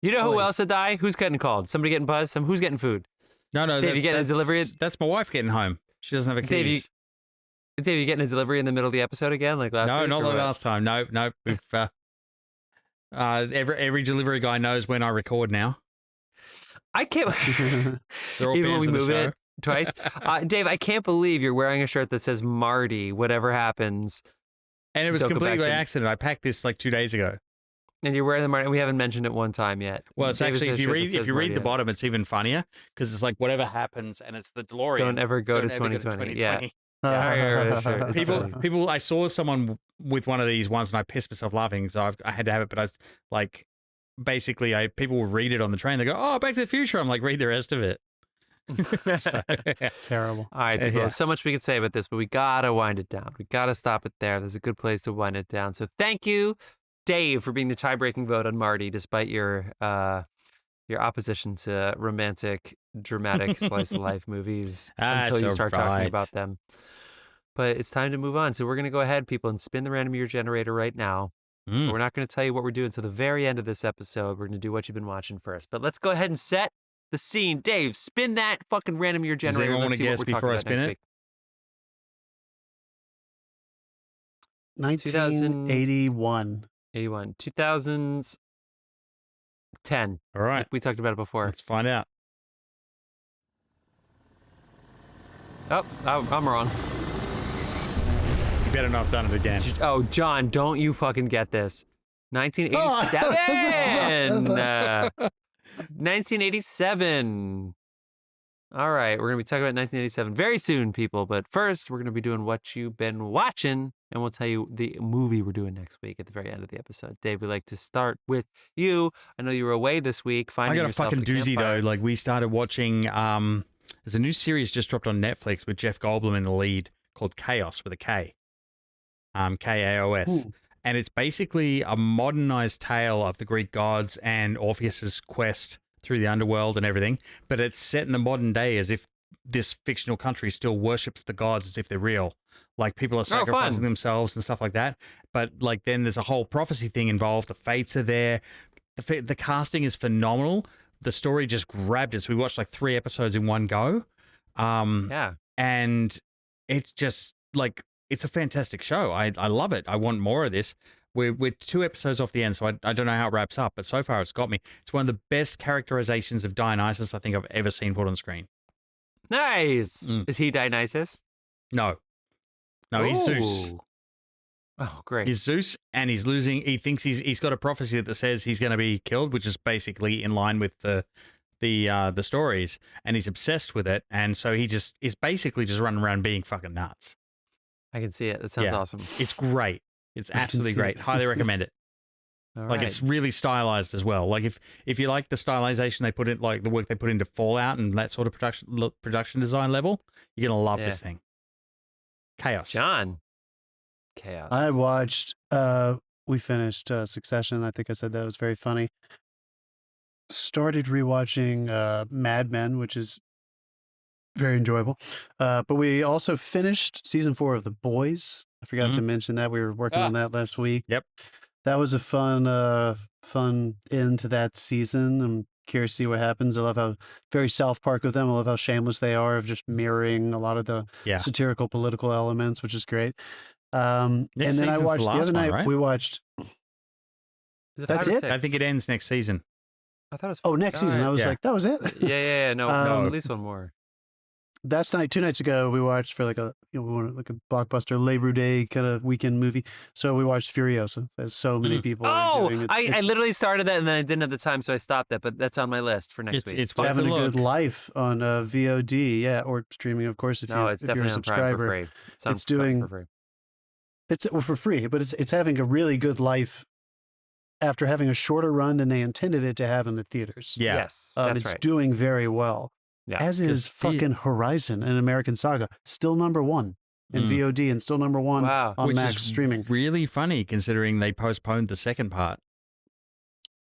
You know who else would die? Who's getting called? Somebody getting buzzed? Who's getting food? No. Dave, you getting a delivery? That's my wife getting home. She doesn't have a keys. Dave, you getting a delivery in the middle of the episode again, like last week? No, not like last time. No. We've, every delivery guy knows when I record now. I can't. Even when we move it twice. Dave, I can't believe you're wearing a shirt that says Marty, whatever happens. And it was completely by accident. I packed this like 2 days ago. And you're wearing the Marty, and we haven't mentioned it one time yet. Well, it's actually, if you read the bottom, it's even funnier, because it's like whatever happens, and it's the DeLorean. Don't ever go to 2020. Yeah. People. I saw someone with one of these once, and I pissed myself laughing, so I had to have it. But I was like, basically, people will read it on the train. They go, "Oh, Back to the Future." I'm like, read the rest of it. Terrible. All right, people. There's so much we could say about this, but we gotta wind it down. We gotta stop it there. There's a good place to wind it down. So thank you, Dave, for being the tie-breaking vote on Marty, despite your opposition to romantic, dramatic slice of life movies until you start talking about them. But it's time to move on. So we're going to go ahead, people, and spin the random year generator right now. We're not going to tell you what we're doing until the very end of this episode. We're going to do what you've been watching first. But let's go ahead and set the scene. Dave, spin that fucking random year generator. Does anyone want to guess before I spin it? 1981. 2010. All right. We talked about it before. Let's find out. Oh, I'm wrong. You better not have done it again. Oh, John, don't you fucking get this. 1987! 1987. All right, we're going to be talking about 1987 very soon, people. But first, we're going to be doing what you've been watching, and we'll tell you the movie we're doing next week at the very end of the episode. Dave, we'd like to start with you. I know you were away this week. I got a fucking doozy, though. Like, we started watching, there's a new series just dropped on Netflix with Jeff Goldblum in the lead called Chaos with a K. K-A-O-S. Ooh. And it's basically a modernized tale of the Greek gods and Orpheus's quest through the underworld and everything, but it's set in the modern day as if this fictional country still worships the gods as if they're real. Like, people are sacrificing themselves and stuff like that. But like, then there's a whole prophecy thing involved. The fates are there. The casting is phenomenal. The story just grabbed us. We watched like 3 episodes in one go. And it's just like, it's a fantastic show. I love it. I want more of this. We're 2 episodes off the end, so I don't know how it wraps up, but so far it's got me. It's one of the best characterizations of Dionysus I think I've ever seen put on screen. Nice. Is he Dionysus? No, he's Zeus. Oh, great. He's Zeus, and he's losing. He thinks he's got a prophecy that says he's going to be killed, which is basically in line with the stories, and he's obsessed with it, and so he just is basically just running around being fucking nuts. I can see it. That sounds awesome. It's great. It's absolutely great. Highly recommend it. Like, it's really stylized as well. Like, if you like the stylization they put in, like the work they put into Fallout and that sort of production design level, you're gonna love this thing. Chaos. John. Chaos. I watched we finished Succession. I think I said that was very funny. Started rewatching Mad Men, which is very enjoyable. But we also finished season 4 of The Boys. I forgot to mention that. We were working on that last week. Yep. That was a fun end to that season. I'm curious to see what happens. I love how very South Park of them. I love how shameless they are of just mirroring a lot of the satirical political elements, which is great. And then I watched the other night, right? We watched. That's it? I think it ends next season. I thought it was. Oh, next season. I was like, that was it? Yeah. No, at least one more. That's 2 nights ago, we watched for like a blockbuster Labor Day kind of weekend movie. So we watched Furiosa, as so many people are doing. I literally started that and then I didn't have the time, so I stopped that. But that's on my list for next week. It's having a good life on VOD, or streaming, of course. If you're a subscriber, for free. It's doing for free. It's for free, but it's having a really good life after having a shorter run than they intended it to have in the theaters. Yeah. Yes, that's it's doing very well. Yeah, as is fucking Horizon, an American Saga, still #1 in VOD and still #1 on Max streaming. Really funny considering they postponed the second part.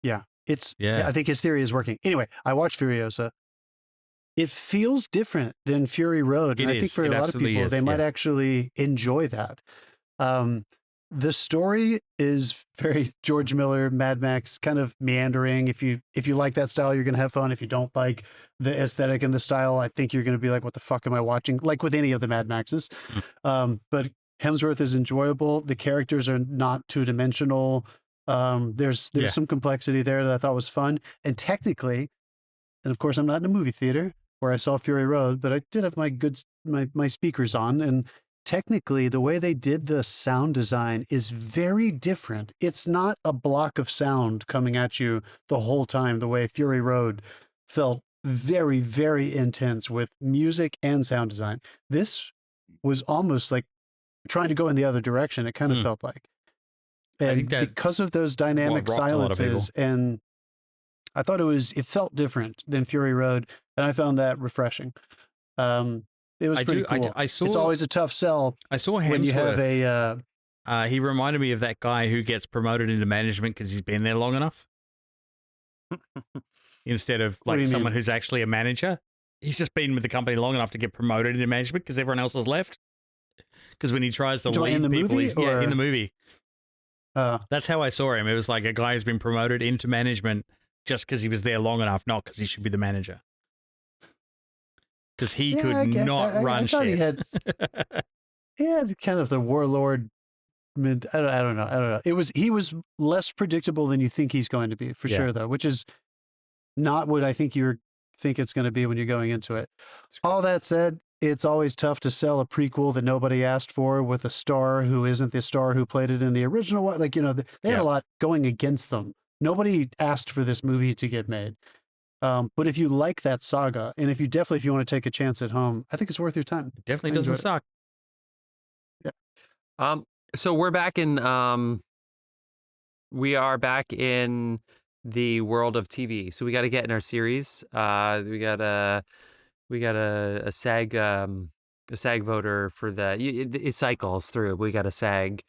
Yeah, I think his theory is working. Anyway, I watched Furiosa. It feels different than Fury Road, and I think for a lot of people, they might actually enjoy that. The story is very George Miller, Mad Max, kind of meandering. If you like that style, you're going to have fun. If you don't like the aesthetic and the style, I think you're going to be like, what the fuck am I watching? Like with any of the Mad Maxes. But Hemsworth is enjoyable. The characters are not two-dimensional. There's some complexity there that I thought was fun. And technically, and of course I'm not in a movie theater where I saw Fury Road, but I did have my speakers on, and technically, the way they did the sound design is very different. It's not a block of sound coming at you the whole time, the way Fury Road felt very, very intense with music and sound design. This was almost like trying to go in the other direction. It kind of felt like. And I think because of those dynamic silences, and I thought it felt different than Fury Road, and I found that refreshing. It was pretty cool. It's always a tough sell. I saw Hemsworth. When you have he reminded me of that guy who gets promoted into management because he's been there long enough. Instead of like someone who's actually a manager. He's just been with the company long enough to get promoted into management because everyone else has left. Because when he tries to lead people, in the movie. That's how I saw him. It was like a guy who's been promoted into management just because he was there long enough, not because he should be the manager. Because he could not run shit. He had kind of the warlord. I don't know. He was less predictable than you think he's going to be, for sure, though, which is not what I think you think it's going to be when you're going into it. All that said, it's always tough to sell a prequel that nobody asked for with a star who isn't the star who played it in the original one. Like, they had a lot going against them. Nobody asked for this movie to get made. But if you like that saga, and if you want to take a chance at home, I think it's worth your time. It definitely doesn't suck. Yeah. So we're back in. We are back in the world of TV. So we got to get in our series. We got a SAG voter for the. It cycles through. We got a SAG.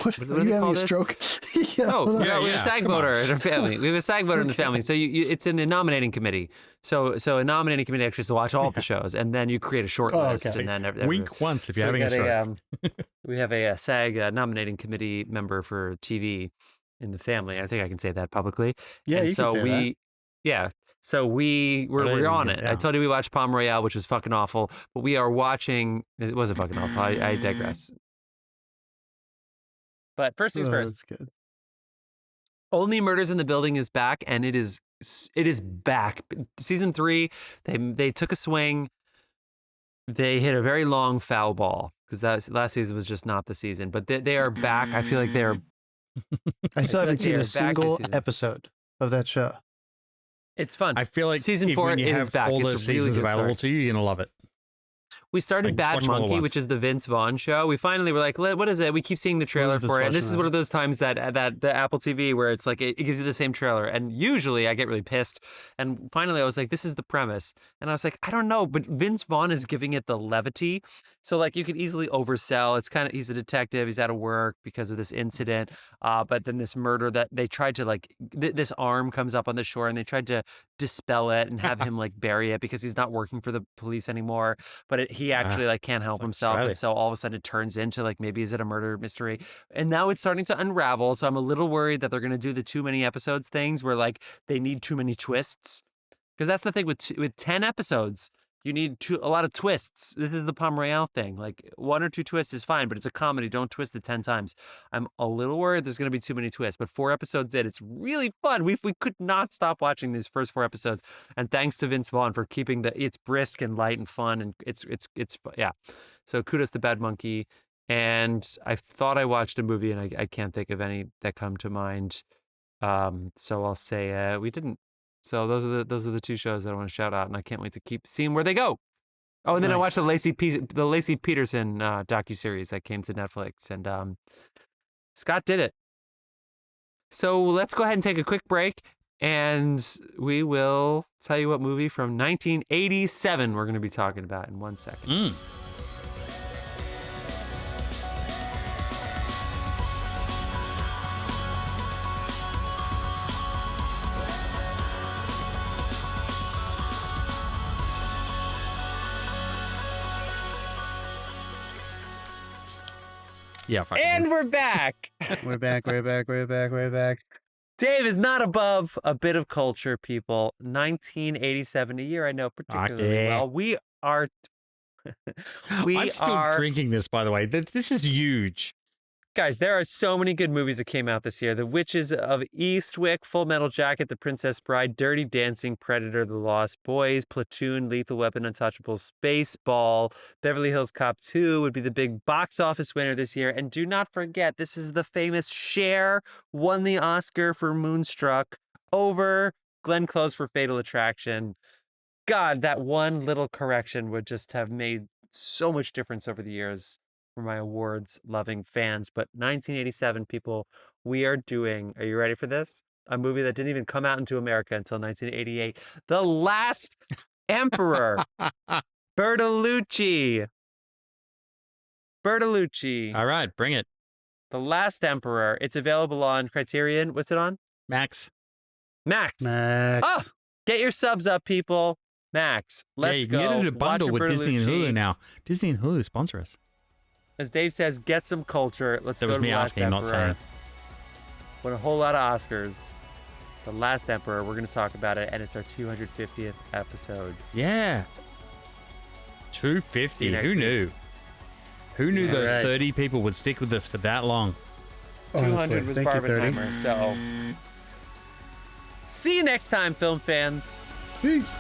What are you having a stroke? We have a SAG voter in our family. We have a SAG voter in the family. So it's in the nominating committee. So a nominating committee actually has to watch all of the shows, and then you create a short list, and then wink once if you're having a stroke. We have a SAG nominating committee member for TV in the family. I think I can say that publicly. Yeah, and you so can say that. Yeah. So we're on it. I told you we watched Palme Royale, which was fucking awful, but we are watching. It wasn't fucking awful. I digress. But first things first. That's good. Only Murders in the Building is back, and it is back. Season 3, they took a swing. They hit a very long foul ball because that last season was just not the season. But they are back. I feel like they're. I still haven't seen a single episode of that show. It's fun. I feel like season 4 when you is back. All it's those really seasons available to you, you're gonna love it. We started Bad Monkey, which is the Vince Vaughn show. We finally were like, what is it? We keep seeing the trailer for it. And this is one of those times that the Apple TV where it's like, it gives you the same trailer. And usually I get really pissed. And finally I was like, this is the premise. And I was like, I don't know, but Vince Vaughn is giving it the levity. So like you could easily oversell. It's kind of, he's a detective. He's out of work because of this incident. But then this murder that they tried to like, this arm comes up on the shore and they tried to dispel it and have him like bury it because he's not working for the police anymore. But he actually like can't help himself. And so all of a sudden it turns into like, maybe is it a murder mystery? And now it's starting to unravel. So I'm a little worried that they're going to do the too many episodes things where like they need too many twists. Because that's the thing with 10 episodes, you need a lot of twists. This is the Palme Royale thing. Like 1 or 2 twists is fine, but it's a comedy. Don't twist it 10 times. I'm a little worried there's going to be too many twists, but 4 episodes in, it's really fun. We could not stop watching these first 4 episodes. And thanks to Vince Vaughn for keeping it's brisk and light and fun. And it's yeah. So kudos to Bad Monkey. And I thought I watched a movie and I can't think of any that come to mind. So I'll say we didn't. So those are the 2 shows that I want to shout out, and I can't wait to keep seeing where they go. Oh, and then I watched the Lacey Peterson docuseries that came to Netflix, and Scott did it. So let's go ahead and take a quick break, and we will tell you what movie from 1987 we're going to be talking about in 1 second. Yeah, and we're back. We're back. Dave is not above a bit of culture, people. 1987, a year I know particularly well. We are. I'm still drinking this, by the way. This is huge. Guys, there are so many good movies that came out this year. The Witches of Eastwick, Full Metal Jacket, The Princess Bride, Dirty Dancing, Predator, The Lost Boys, Platoon, Lethal Weapon, Untouchables, Spaceball, Beverly Hills Cop 2 would be the big box office winner this year. And do not forget, this is the famous Cher won the Oscar for Moonstruck over Glenn Close for Fatal Attraction. God, that one little correction would just have made so much difference over the years for my awards-loving fans. But 1987, people, we are doing, are you ready for this? A movie that didn't even come out into America until 1988. The Last Emperor. Bertolucci. All right, bring it. The Last Emperor. It's available on Criterion. What's it on? Max. Oh, get your subs up, people. Max. Let's go. You can get it in a bundle with Disney and Hulu now. Disney and Hulu sponsor us. As Dave says, get some culture. Let's go to me The Last asking, Emperor. not saying. Won a whole lot of Oscars. The Last Emperor. We're going to talk about it, and it's our 250th episode. Yeah. 250. Who knew? Who knew those 30 people would stick with us for that long? 200 was Barbenheimer, so see you next time, film fans. Peace.